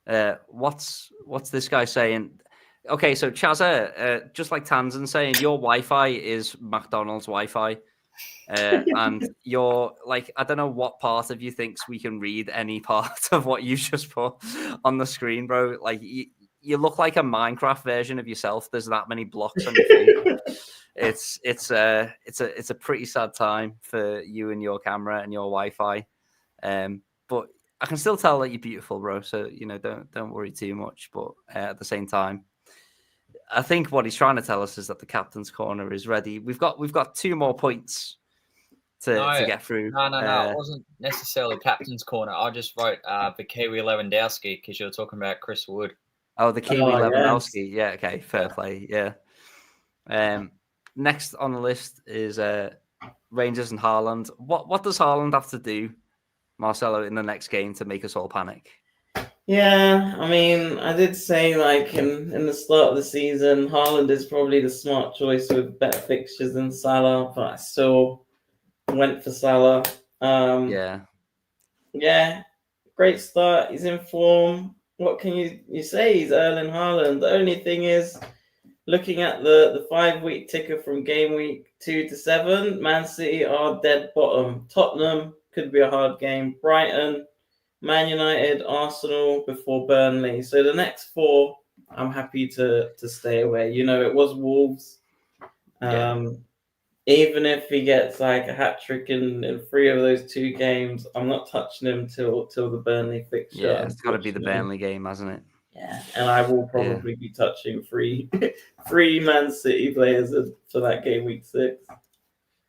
B: Yeah. What's this guy saying? Okay, so Chaza, just like Tanzan saying, your Wi-Fi is McDonald's Wi-Fi. And you're like, I don't know what part of you thinks we can read any part of what you just put on the screen, bro. Like you look like a Minecraft version of yourself. There's that many blocks on your face. It's a pretty sad time for you and your camera and your Wi-Fi. But I can still tell that you're beautiful, bro. So don't worry too much. But at the same time, I think what he's trying to tell us is that the captain's corner is ready. We've got 2 more points to get through.
A: No. It wasn't necessarily captain's corner. I just wrote the Kiwi Lewandowski because you were talking about Chris Wood.
B: Oh, the Kiwi Lewandowski. Yes. Yeah, okay, fair play. Yeah. Next on the list is Rangers and Haaland. What does Haaland have to do, Marcello, in the next game to make us all panic?
C: Yeah, I mean, I did say like in the start of the season, Haaland is probably the smart choice with better fixtures than Salah, but I still went for Salah. Yeah, great start. He's in form. What can you say? He's Erling Haaland. The only thing is, looking at the 5-week ticker from game week 2 to 7, Man City are dead bottom. Tottenham could be a hard game. Brighton, Man United, Arsenal before Burnley. So the next 4, I'm happy to stay away. It was Wolves. Even if he gets like a hat trick in 3 of those 2 games, I'm not touching him till the Burnley fixture.
B: Yeah, it's got to be the Burnley game, hasn't it?
C: Yeah, and I will probably be touching 3 Man City players for that game week 6.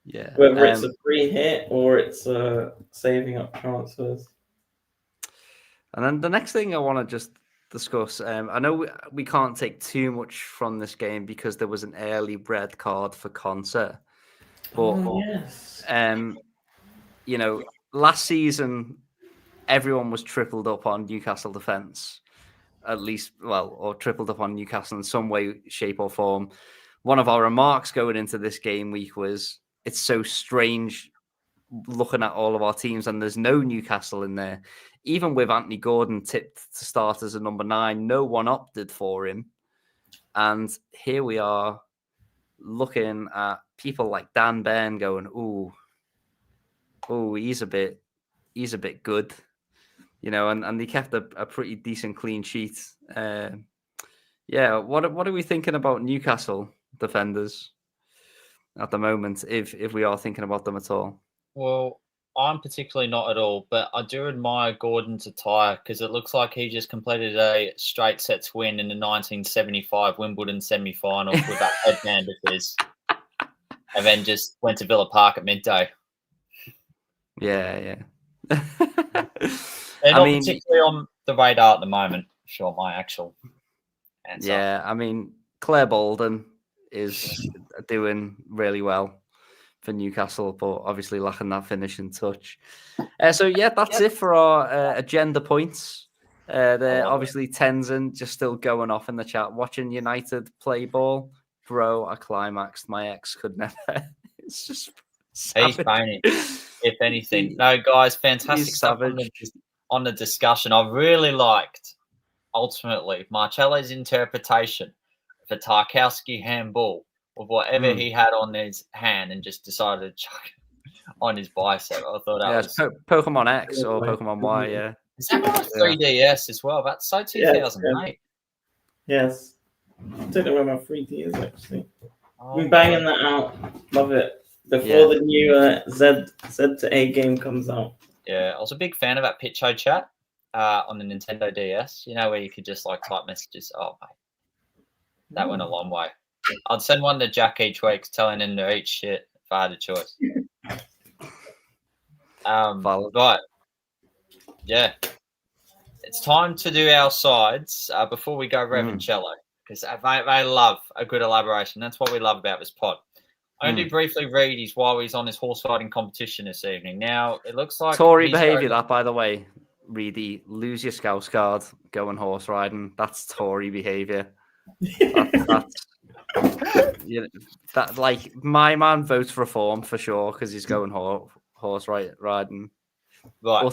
B: Yeah,
C: whether it's a free hit or it's saving up transfers.
B: And then the next thing I want to just discuss, I know we can't take too much from this game because there was an early red card for Concert. But, last season, everyone was tripled up on Newcastle defence. at least, well, or tripled upon Newcastle in some way, shape, or form. One of our remarks going into this game week was, it's so strange looking at all of our teams and there's no Newcastle in there. Even with Anthony Gordon tipped to start as a number 9, no one opted for him. And here we are looking at people like Dan Bairn going, he's a bit good, and they kept a pretty decent clean sheet. What are we thinking about Newcastle defenders at the moment, if we are thinking about them at all?
A: Well, I'm particularly not at all, but I do admire Gordon to tire because it looks like he just completed a straight sets win in the 1975 Wimbledon semi-final with that headband of his, and then just went to Villa Park at midday.
B: Yeah.
A: They're not particularly on the radar at the moment. Sure, my actual answer.
B: Yeah, I mean, Claire Bolden is doing really well for Newcastle, but obviously lacking that finishing touch. That's it for our agenda points. Obviously Tenzin just still going off in the chat, watching United play ball. Bro, I climaxed. My ex could never. It's just
A: he's painting, if anything. No, guys, fantastic stuff on the discussion. I really liked, ultimately, Marcello's interpretation of a Tarkowski handball with whatever he had on his hand and just decided to chuck it on his bicep. I thought that was
B: Pokemon X or Pokemon Y, yeah.
A: Is that on 3DS as well? That's so 2008.
C: Yes. I don't know where my 3D is, actually. I've been banging that out. Love it. Before the new Z to A game comes out.
A: Yeah, I was a big fan of that Pitcho chat on the Nintendo DS. Where you could just type messages. Oh, mate. That went a long way. I'd send one to Jack each week telling him to eat shit if I had a choice. Right. Yeah. It's time to do our sides before we go Reijnders, because they love a good elaboration. That's what we love about this pod. I'm going to briefly read while he's on his horse riding competition this evening. Now, it looks like...
B: Tory behaviour, that, by the way. Reidy, lose your Scouse card, going horse riding. That's Tory behaviour. My man votes for reform for sure because he's going horse riding.
A: Right.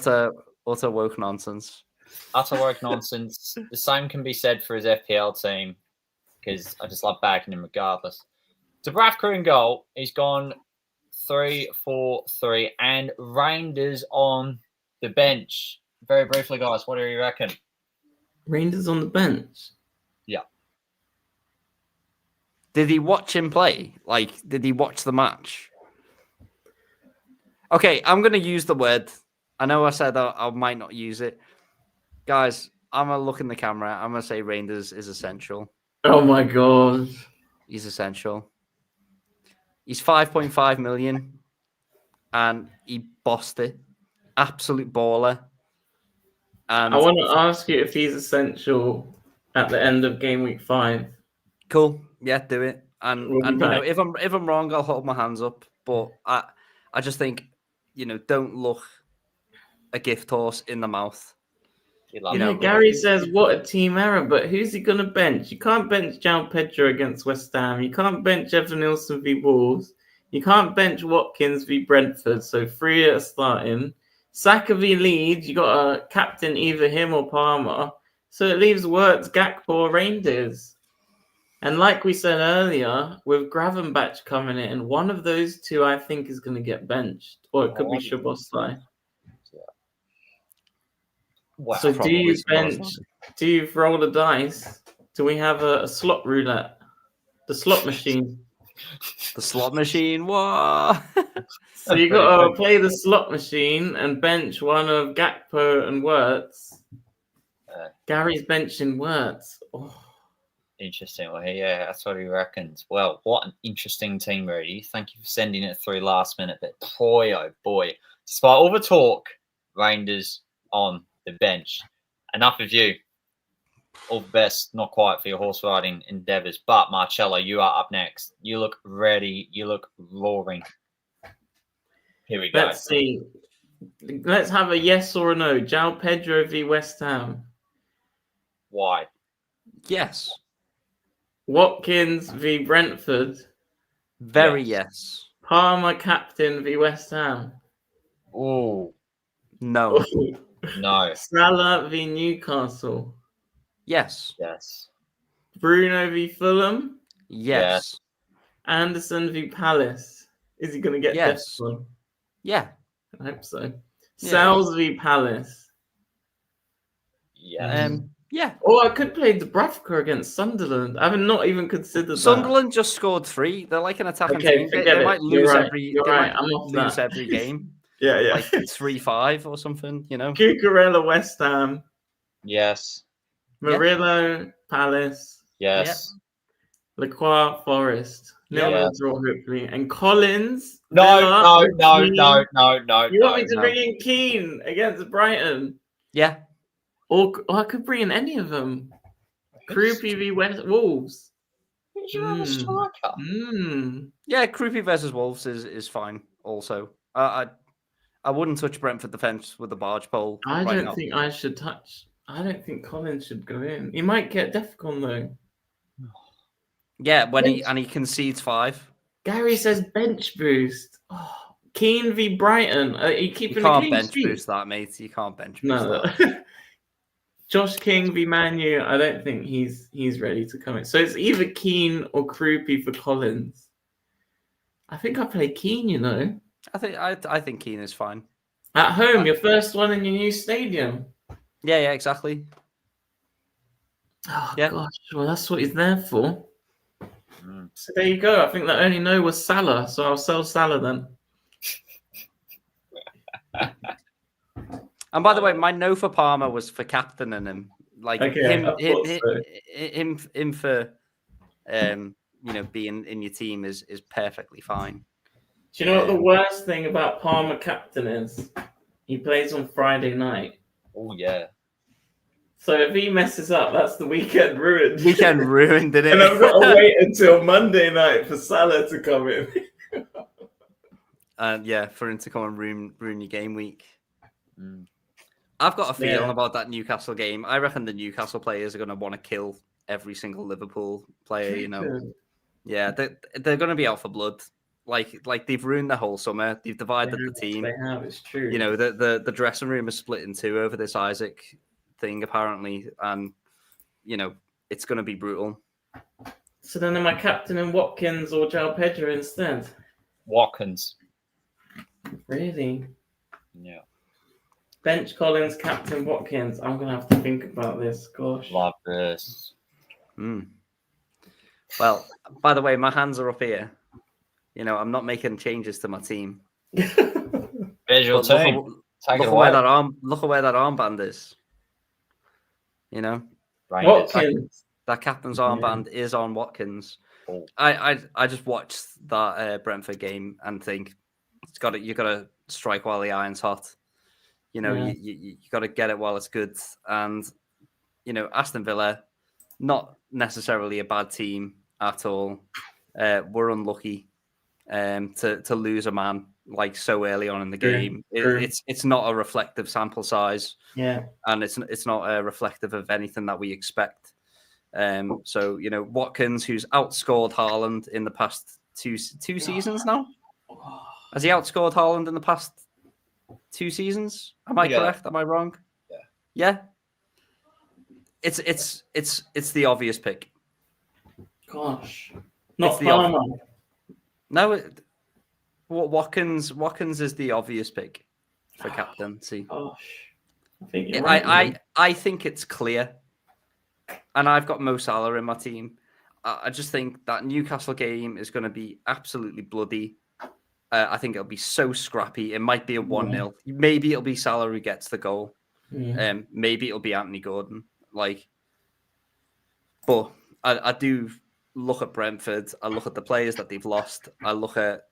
B: Utter woke nonsense.
A: Utter woke nonsense. The same can be said for his FPL team because I just love backing him regardless. Dubravka in goal. He's gone 3-4-3 and Reijnders on the bench. Very briefly, guys, what do you reckon?
C: Reijnders on the bench?
A: Yeah.
B: Did he watch him play? Did he watch the match? Okay, I'm going to use the word. I know I said I might not use it. Guys, I'm going to look in the camera. I'm going to say Reijnders is essential.
C: Oh, my God.
B: He's essential. He's 5.5 million, and he bossed it. Absolute baller. And
C: I want to ask you if he's essential at the end of game week 5.
B: Cool. Yeah, do it. And if I'm wrong, I'll hold my hands up. But I just think, don't look a gift horse in the mouth.
C: Gary says, what a team error, but who's he going to bench? You can't bench João Pedro against West Ham. You can't bench Evan Nilsson v Wolves. You can't bench Watkins v Brentford. So 3 are starting. Saka v Leeds, you got a captain, either him or Palmer. So it leaves Wirtz, Gakpo, or Reijnders. And like we said earlier, with Gravenbach coming in, one of those two I think is going to get benched. Or it could be Szoboszlai.
A: Wow,
C: so do you bench? Do you roll the dice? Do we have a slot roulette? The slot machine.
B: The slot machine. What?
C: So you got to play the slot machine and bench one of Gakpo and Wirtz. Gary's benching Wirtz. Oh.
A: Interesting. Well, yeah, that's what he reckons. Well, what an interesting team, Reidy. Thank you for sending it through last minute. But boy, oh boy, despite all the talk, Reijnders on the bench. Enough of you. All the best, not quite for your horse riding endeavours. But Marcello, you are up next. You look ready. You look roaring. Here we go.
C: Let's see. Let's have a yes or a no. João Pedro v West Ham.
A: Why?
B: Yes.
C: Watkins v Brentford.
B: Very
A: Yes.
B: yes.
C: Palmer captain v West Ham.
A: Oh,
B: No.
A: no.
C: Salah v Newcastle.
B: Yes.
A: Yes.
C: Bruno v Fulham.
B: Yes.
C: Anderson v Palace. Is he going to get
B: Yes.
C: DEFCON?
B: Yeah.
C: I hope so.
B: Yeah.
C: Sales v Palace.
A: Yes.
B: Yeah.
C: Oh, I could play Dubravka against Sunderland. I have not even considered
B: Sunderland just scored 3. They're like an attacking
C: Okay,
B: team.
C: forget
B: They
C: it.
B: might
C: You're
B: lose
C: right.
B: every.
C: You're
B: They
C: right.
B: might
C: I'm off
B: lose
C: that.
B: every game.
C: Yeah, yeah.
B: Like 3-5 or something. You know.
C: Cucurella West Ham.
A: Yes.
B: Yeah.
C: Murillo Palace.
A: Yes.
C: Lacroix Forest.
B: Yeah.
C: Nil draw hopefully. And Collins.
A: No,
C: Villa,
A: no, no,
C: Keane.
A: no, no, no,
C: You want me
A: no,
C: to
A: no.
C: bring in Keane against Brighton?
B: Yeah.
C: Or I could bring in any of them. Krupi v West Wolves.
A: Who's your other striker?
B: Yeah. Krupi versus Wolves is fine. Also, I wouldn't touch Brentford defense with the barge pole.
C: I
B: right
C: don't
B: now.
C: think I should touch. I don't think Collins should go in. He might get DEFCON though.
B: Yeah, when he concedes 5.
C: Gary says bench boost. Oh, Keane v Brighton. Are you
B: You
C: keeping a
B: can't
C: clean
B: bench
C: sheet?
B: boost that, mate. You can't bench boost
C: No.
B: that.
C: Josh King v Manu. I don't think he's ready to come in. So it's either Keane or Krupi for Collins. I think I play Keane. You know,
B: I think Keane is fine.
C: at home, your first one in your new stadium.
B: Yeah, exactly.
C: Oh
B: Yeah.
C: gosh, well that's what he's there for.
A: Mm.
C: So there you go. I think the only no was Salah, so I'll sell Salah then.
B: And by the way, my no for Palmer was for captaining him. Like
C: Okay, I thought so.
B: him for being in your team is perfectly fine.
C: Do you know what the worst thing about Palmer captain is? He plays on Friday night.
A: Oh, yeah.
C: So if he messes up, that's the weekend ruined.
B: Weekend ruined, didn't it?
C: And I've got to wait until Monday night for Salah to come in.
B: For him to come and ruin your game week.
A: Mm.
B: I've got a feeling
C: Yeah.
B: about that Newcastle game. I reckon the Newcastle players are going to want to kill every single Liverpool player. You know, yeah, they're going to be out for blood. Like they've ruined the whole summer. They've divided the team.
C: They have. It's true.
B: You know, the dressing room is split in 2 over this Isaac thing apparently, and you know it's going to be brutal.
C: So then am I captain in Watkins or João Pedro instead?
A: Watkins.
C: Really?
A: Yeah.
C: Bench Collins, captain Watkins. I'm going to have to think about this. Gosh.
A: Love this.
B: Well, by the way, my hands are up here. You know, I'm not making changes to my team.
A: There's your
B: But
A: team. Take
B: look
A: it
B: at where
A: away.
B: look at where that armband is. You know,
A: Reijnders.
C: Watkins.
B: that captain's armband is on Watkins.
A: Oh.
B: I just watched that Brentford game and think you got to strike while the iron's hot. You know,
C: Yeah.
B: you got to get it while it's good. And you know, Aston Villa, not necessarily a bad team at all. We're unlucky to lose a man like so early on in the game.
C: True.
B: It's not a reflective sample size.
C: Yeah.
B: And it's not reflective of anything that we expect. So you know, Watkins, who's outscored Haaland in the past two seasons now, has he outscored Haaland in the past 2 seasons? Am I correct? Am I wrong? Yeah. It's the obvious pick.
C: Gosh. Not
B: the
C: Palmer.
B: No, Watkins is the obvious pick for captaincy.
C: Gosh. I think you're right.
B: I think it's clear. And I've got Mo Salah in my team. I just think that Newcastle game is going to be absolutely bloody. I think it'll be so scrappy. It might be a 1-0. Maybe it'll be Salah who gets the goal. Maybe it'll be Anthony Gordon. But I do look at Brentford. I look at the players that they've lost. I look at,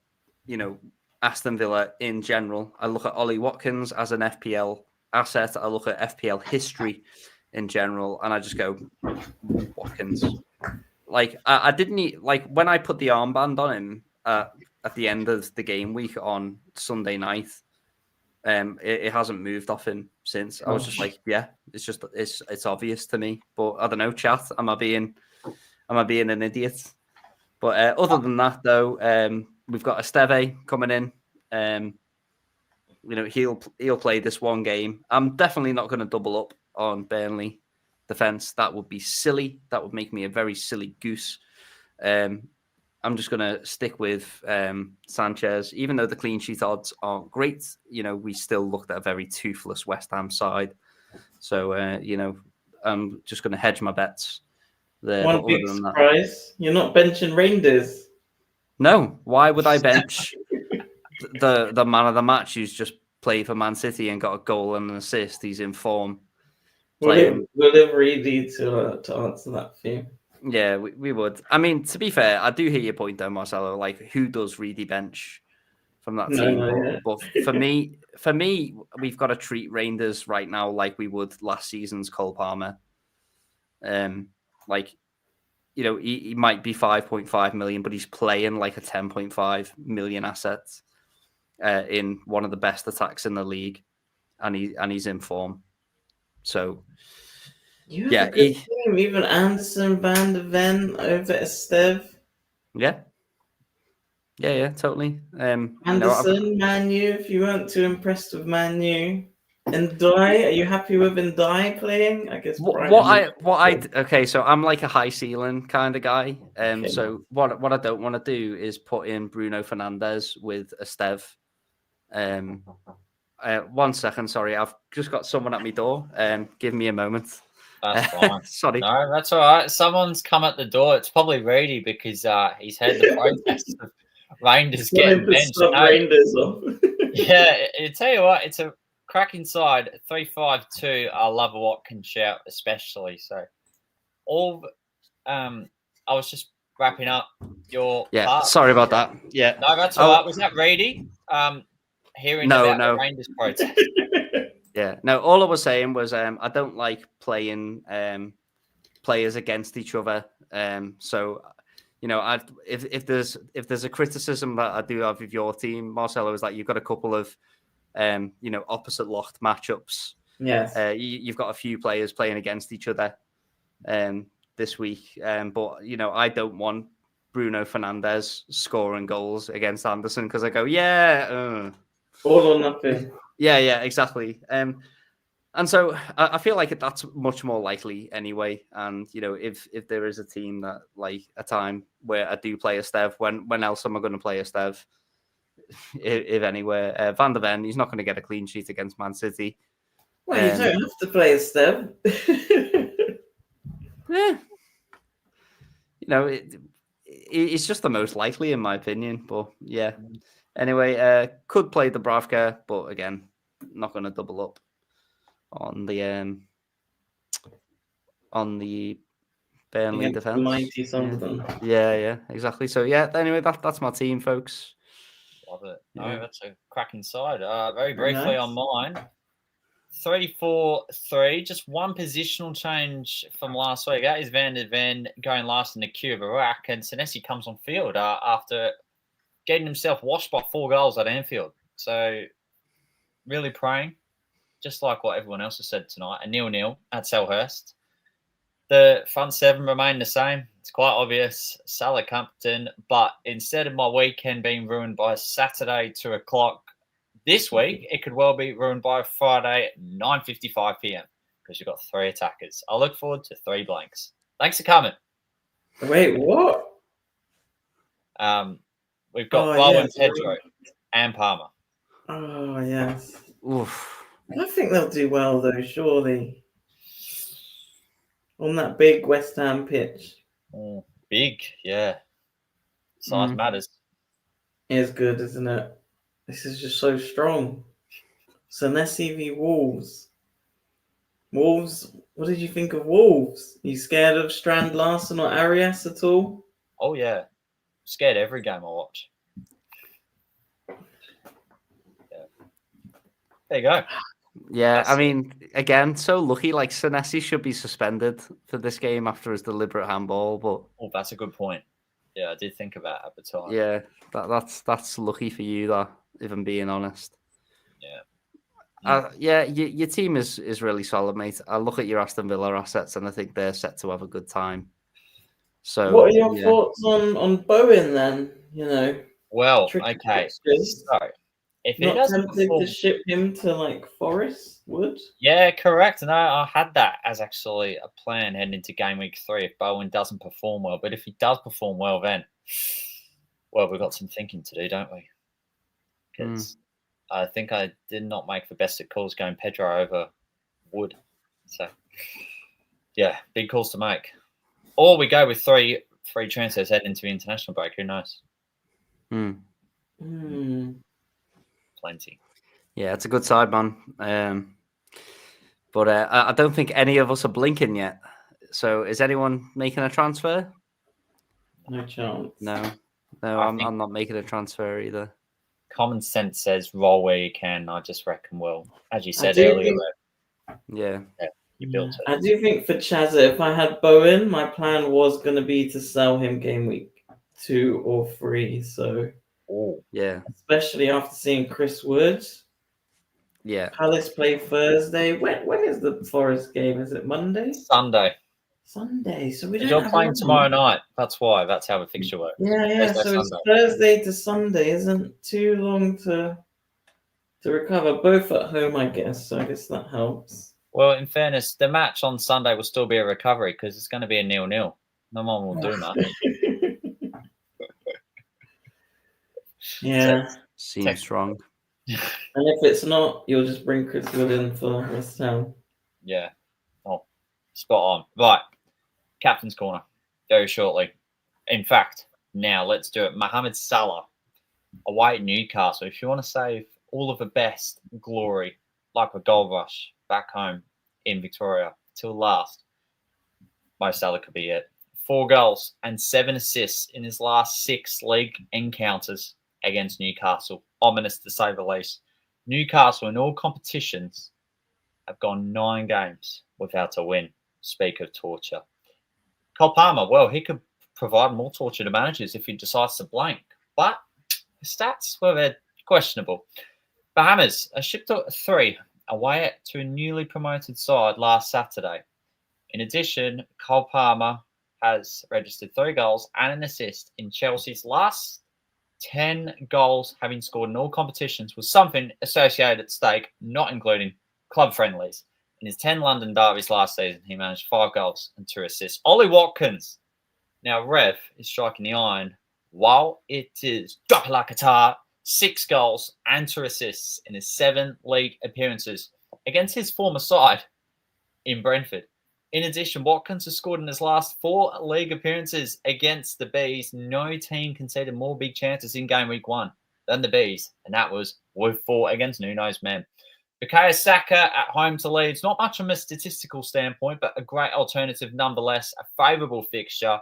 B: you know, Aston Villa in general. I look at Ollie Watkins as an FPL asset. I look at FPL history in general, and I just go Watkins. I didn't need, when I put the armband on him at the end of the game week on Sunday night, It hasn't moved off him since. I was just like, yeah, it's obvious to me. But I don't know, chat. Am I being an idiot? But other than that, though, we've got Esteve coming in. He'll play this one game. I'm definitely not going to double up on Burnley defense. That would be silly. That would make me a very silly goose. I'm just going to stick with Sanchez. Even though the clean sheet odds aren't great, we still looked at a very toothless West Ham side. So, I'm just going to hedge my bets there.
C: One big surprise, you're not benching Reijnders.
B: No, why would I bench the man of the match who's just played for Man City and got a goal and an assist? He's in form.
C: We'll have Reidy to answer that for you.
B: Yeah, we would. I mean, to be fair, I do hear your point though, Marcello. Like, who does Reidy bench from that team? But for me, we've got to treat Reijnders right now like we would last season's Cole Palmer. He might be 5.5 million, but he's playing like a 10.5 million asset in one of the best attacks in the league, and he's in form. So.
C: Even Anderson, Van de Ven over Esteve.
B: Yeah, totally.
C: Anderson, Man U. If you weren't too impressed with Man U, Ndai, are you happy with Ndai playing? I guess.
B: Okay, so I'm like a high ceiling kind of guy. So what I don't want to do is put in Bruno Fernandes with Esteve. 1 second, sorry, I've just got someone at my door. Give me a moment.
A: That's fine.
B: Sorry.
A: No, that's all right. Someone's come at the door. It's probably Reidy because he's heard the protests of Reijnders getting benched.
C: Reijnders off.
A: Yeah, I tell you what, it's a cracking side. 3-5-2. I love what can shout, especially. So, I was just wrapping up your part.
B: Sorry about that. Yeah.
A: No, that's all right. Was that Reidy? Hearing about the Reijnders protest.
B: Yeah, no, all I was saying was I don't like playing players against each other. So, if there's a criticism that I do have of your team, Marcello, is that you've got a couple of opposite locked matchups.
C: Yes.
B: You've got a few players playing against each other this week. But I don't want Bruno Fernandes scoring goals against Anderson because I go,
C: all or nothing.
B: Yeah, exactly. And so I feel like that's much more likely anyway. And, if there is a team that, like, a time where I do play Esteve, when else am I going to play Esteve? If anywhere. Van de Ven, he's not going to get a clean sheet against Man City.
C: Well, you don't have to play Esteve.
B: It's just the most likely, in my opinion. But, yeah. Anyway, could play Dubravka, but again, not going to double up on the Burnley defense.
C: Mighty something.
B: Yeah, exactly. So anyway, that's my team, folks.
A: Love it. No, that's a cracking side. Very briefly on mine. 3-4-3, just one positional change from last week. That is Van de Ven going last in the queue of Iraq, and Senesi comes on field after getting himself washed by 4 goals at Anfield. So, really praying, just like what everyone else has said tonight, a 0-0 at Selhurst. The front 7 remain the same. It's quite obvious. Salah captain, but instead of my weekend being ruined by Saturday 2 o'clock this week, it could well be ruined by Friday 9:55 p.m. because you've got 3 attackers. I look forward to 3 blanks. Thanks for coming.
C: Wait, what?
A: We've got Bowen, Pedro, and Palmer.
C: Oh, yes.
B: Oof.
C: I think they'll do well, though, surely. On that big West Ham pitch.
A: Big, yeah. Size matters.
C: It is good, isn't it? This is just so strong. Senesi v Wolves. Wolves, what did you think of Wolves? You scared of Strand Larsen or Arias at all?
A: Oh, yeah. Scared every game I watch. Yeah. There you go.
B: Yeah, I mean, again, so lucky. Like, Senesi should be suspended for this game after his deliberate handball. But
A: that's a good point. Yeah, I did think about it at the time.
B: Yeah, that's lucky for you, that, if I'm being honest.
A: Yeah.
B: Yeah, your team is really solid, mate. I look at your Aston Villa assets, and I think they're set to have a good time. So,
C: what are your thoughts on Bowen then?
A: Well,
C: tricky
A: okay.
C: fixtures.
A: So, if he
C: Not
A: doesn't
C: tempted
A: perform,
C: to ship him to like Forest Wood?
A: yeah, correct. No, I had that as actually a plan heading into game week 3 if Bowen doesn't perform well. But if he does perform well, then, well, we've got some thinking to do, don't we? Because I think I did not make the best of calls going Pedro over Wood. So, yeah, big calls to make. Or we go with three transfers heading into the international break. Who knows? Plenty.
B: Yeah, it's a good side, man. But I don't think any of us are blinking yet. So is anyone making a transfer?
C: No chance.
B: No, I'm not making a transfer either.
A: Common sense says roll where you can. I just reckon, well, as you said
C: I do
A: earlier,
B: think,
A: you built it.
C: I do think for Chaza, if I had Bowen, my plan was going to be to sell him game week 2 or 3. So,
B: yeah,
C: especially after seeing Chris Wood.
B: yeah.
C: Palace play Thursday. When is the Forest game? Is it Monday?
A: Sunday.
C: So we don't
A: You're
C: have
A: playing
C: a
A: tomorrow night. That's why. That's how the fixture works.
C: Yeah.
A: Thursday,
C: So it's
A: Sunday.
C: Thursday to Sunday. Isn't too long to recover. Both at home, I guess. So I guess that helps.
A: Well, in fairness, the match on Sunday will still be a recovery because it's going to be a 0-0. No one will do much.
C: Yeah.
B: Seems strong.
C: And if it's not, you'll just bring Chris Wood in for West Ham.
A: Yeah. Oh, spot on. Right. Captain's Corner. Very shortly. In fact, now let's do it. Mohamed Salah away at Newcastle. If you want to save all of the best glory, like a gold rush back home in Victoria till last, Mo Salah could be it. 4 goals and 7 assists in his last 6 league encounters against Newcastle. Ominous to say the least. Newcastle in all competitions have gone 9 games without a win. Speak of torture. Cole Palmer, well, he could provide more torture to managers if he decides to blank. But the stats, well, they're questionable. Bahamas are shipped to 3 away to a newly promoted side last Saturday. In addition, Cole Palmer has registered 3 goals and an assist in Chelsea's last 10 goals, having scored in all competitions, with something associated at stake, not including club friendlies. In his 10 London derbies last season, he managed 5 goals and 2 assists. Ollie Watkins. Now, Rev is striking the iron while it is drop it like a tar. 6 goals and 2 assists in his 7 league appearances against his former side in Brentford. In addition, Watkins has scored in his last 4 league appearances against the Bees. No team conceded more big chances in game week 1 than the Bees, and that was with 4 against Nuno's men. Bukayo Saka at home to Leeds. Not much from a statistical standpoint, but a great alternative nonetheless. A favourable fixture.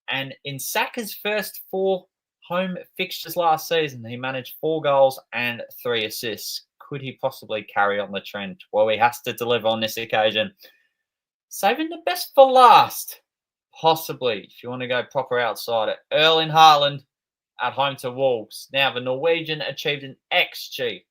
A: And in Saka's first 4 home fixtures last season, he managed 4 goals and 3 assists. Could he possibly carry on the trend? Well, he has to deliver on this occasion. Saving the best for last, possibly, if you want to go proper outsider. Erling Haaland at home to Wolves. Now, the Norwegian achieved an XG,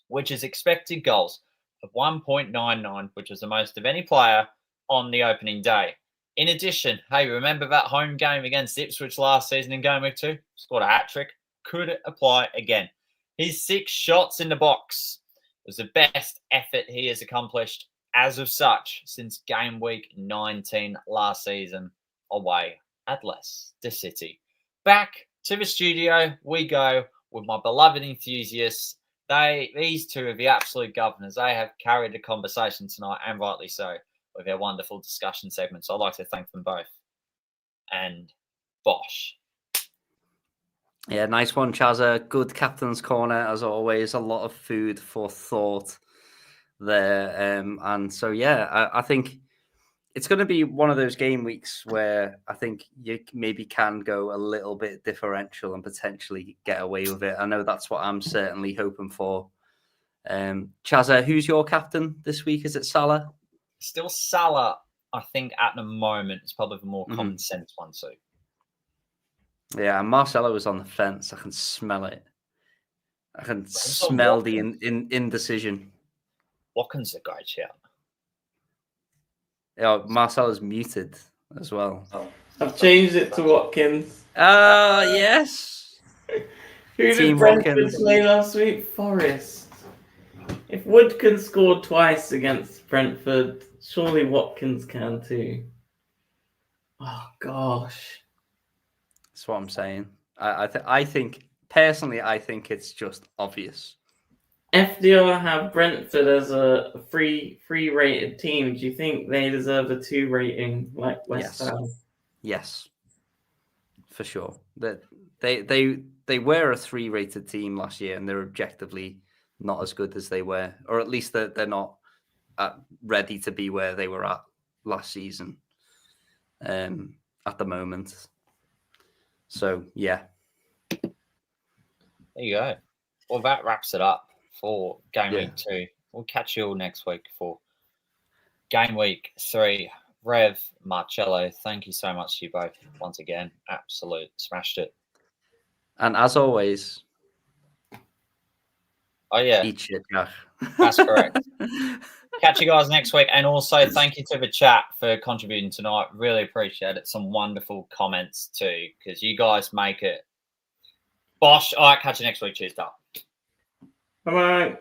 A: which is expected goals, of 1.99, which was the most of any player on the opening day. In addition, hey, remember that home game against Ipswich last season in game week 2? Scored a hat-trick. Could apply again. His 6 shots in the box was the best effort he has accomplished as of such since game week 19 last season away at Leicester City. Back to the studio we go with my beloved enthusiasts. These two are the absolute governors. They have carried the conversation tonight, and rightly so, with their wonderful discussion segments. I'd like to thank them both. And Bosch.
B: Yeah, nice one, Chaza. Good captain's corner, as always. A lot of food for thought there. And so, yeah, I think it's going to be one of those game weeks where I think you maybe can go a little bit differential and potentially get away with it. I know that's what I'm certainly hoping for. Chaza, who's your captain this week? Is it Salah?
A: Still Salah, I think, at the moment is probably the more common sense one too.
B: Yeah, and Marcello is on the fence. I can smell it. I can smell the indecision.
A: Watkins is a great shout.
B: Yeah, Marcello's muted as well.
C: I've changed it to Watkins.
B: Yes.
C: Who did
B: Team
C: Brentford
B: Watkins.
C: play last week? Forest. If Wood can score twice against Brentford, surely Watkins can too. Oh gosh.
B: That's what I'm saying. I think personally, I think it's just obvious.
C: FDR have Brentford as a free rated team. Do you think they deserve a 2 rating like West
B: Yes.
C: Ham?
B: Yes, for sure. That they were a 3 rated team last year, and they're objectively not as good as they were, or at least they're not ready to be where they were at last season. At the moment. So yeah.
A: There you go. Well, that wraps it up for Game Week 2. We'll catch you all next week for Game Week 3. Rev, Marcello, thank you so much to you both once again. Absolute smashed it.
B: And as always,
A: oh yeah,
B: eat shit, Jack.
A: That's correct. Catch you guys next week. And also thank you to the chat for contributing tonight. Really appreciate it. Some wonderful comments too, because you guys make it. Bosh. All right, catch you next week. Cheers, Dale.
C: Bye-bye.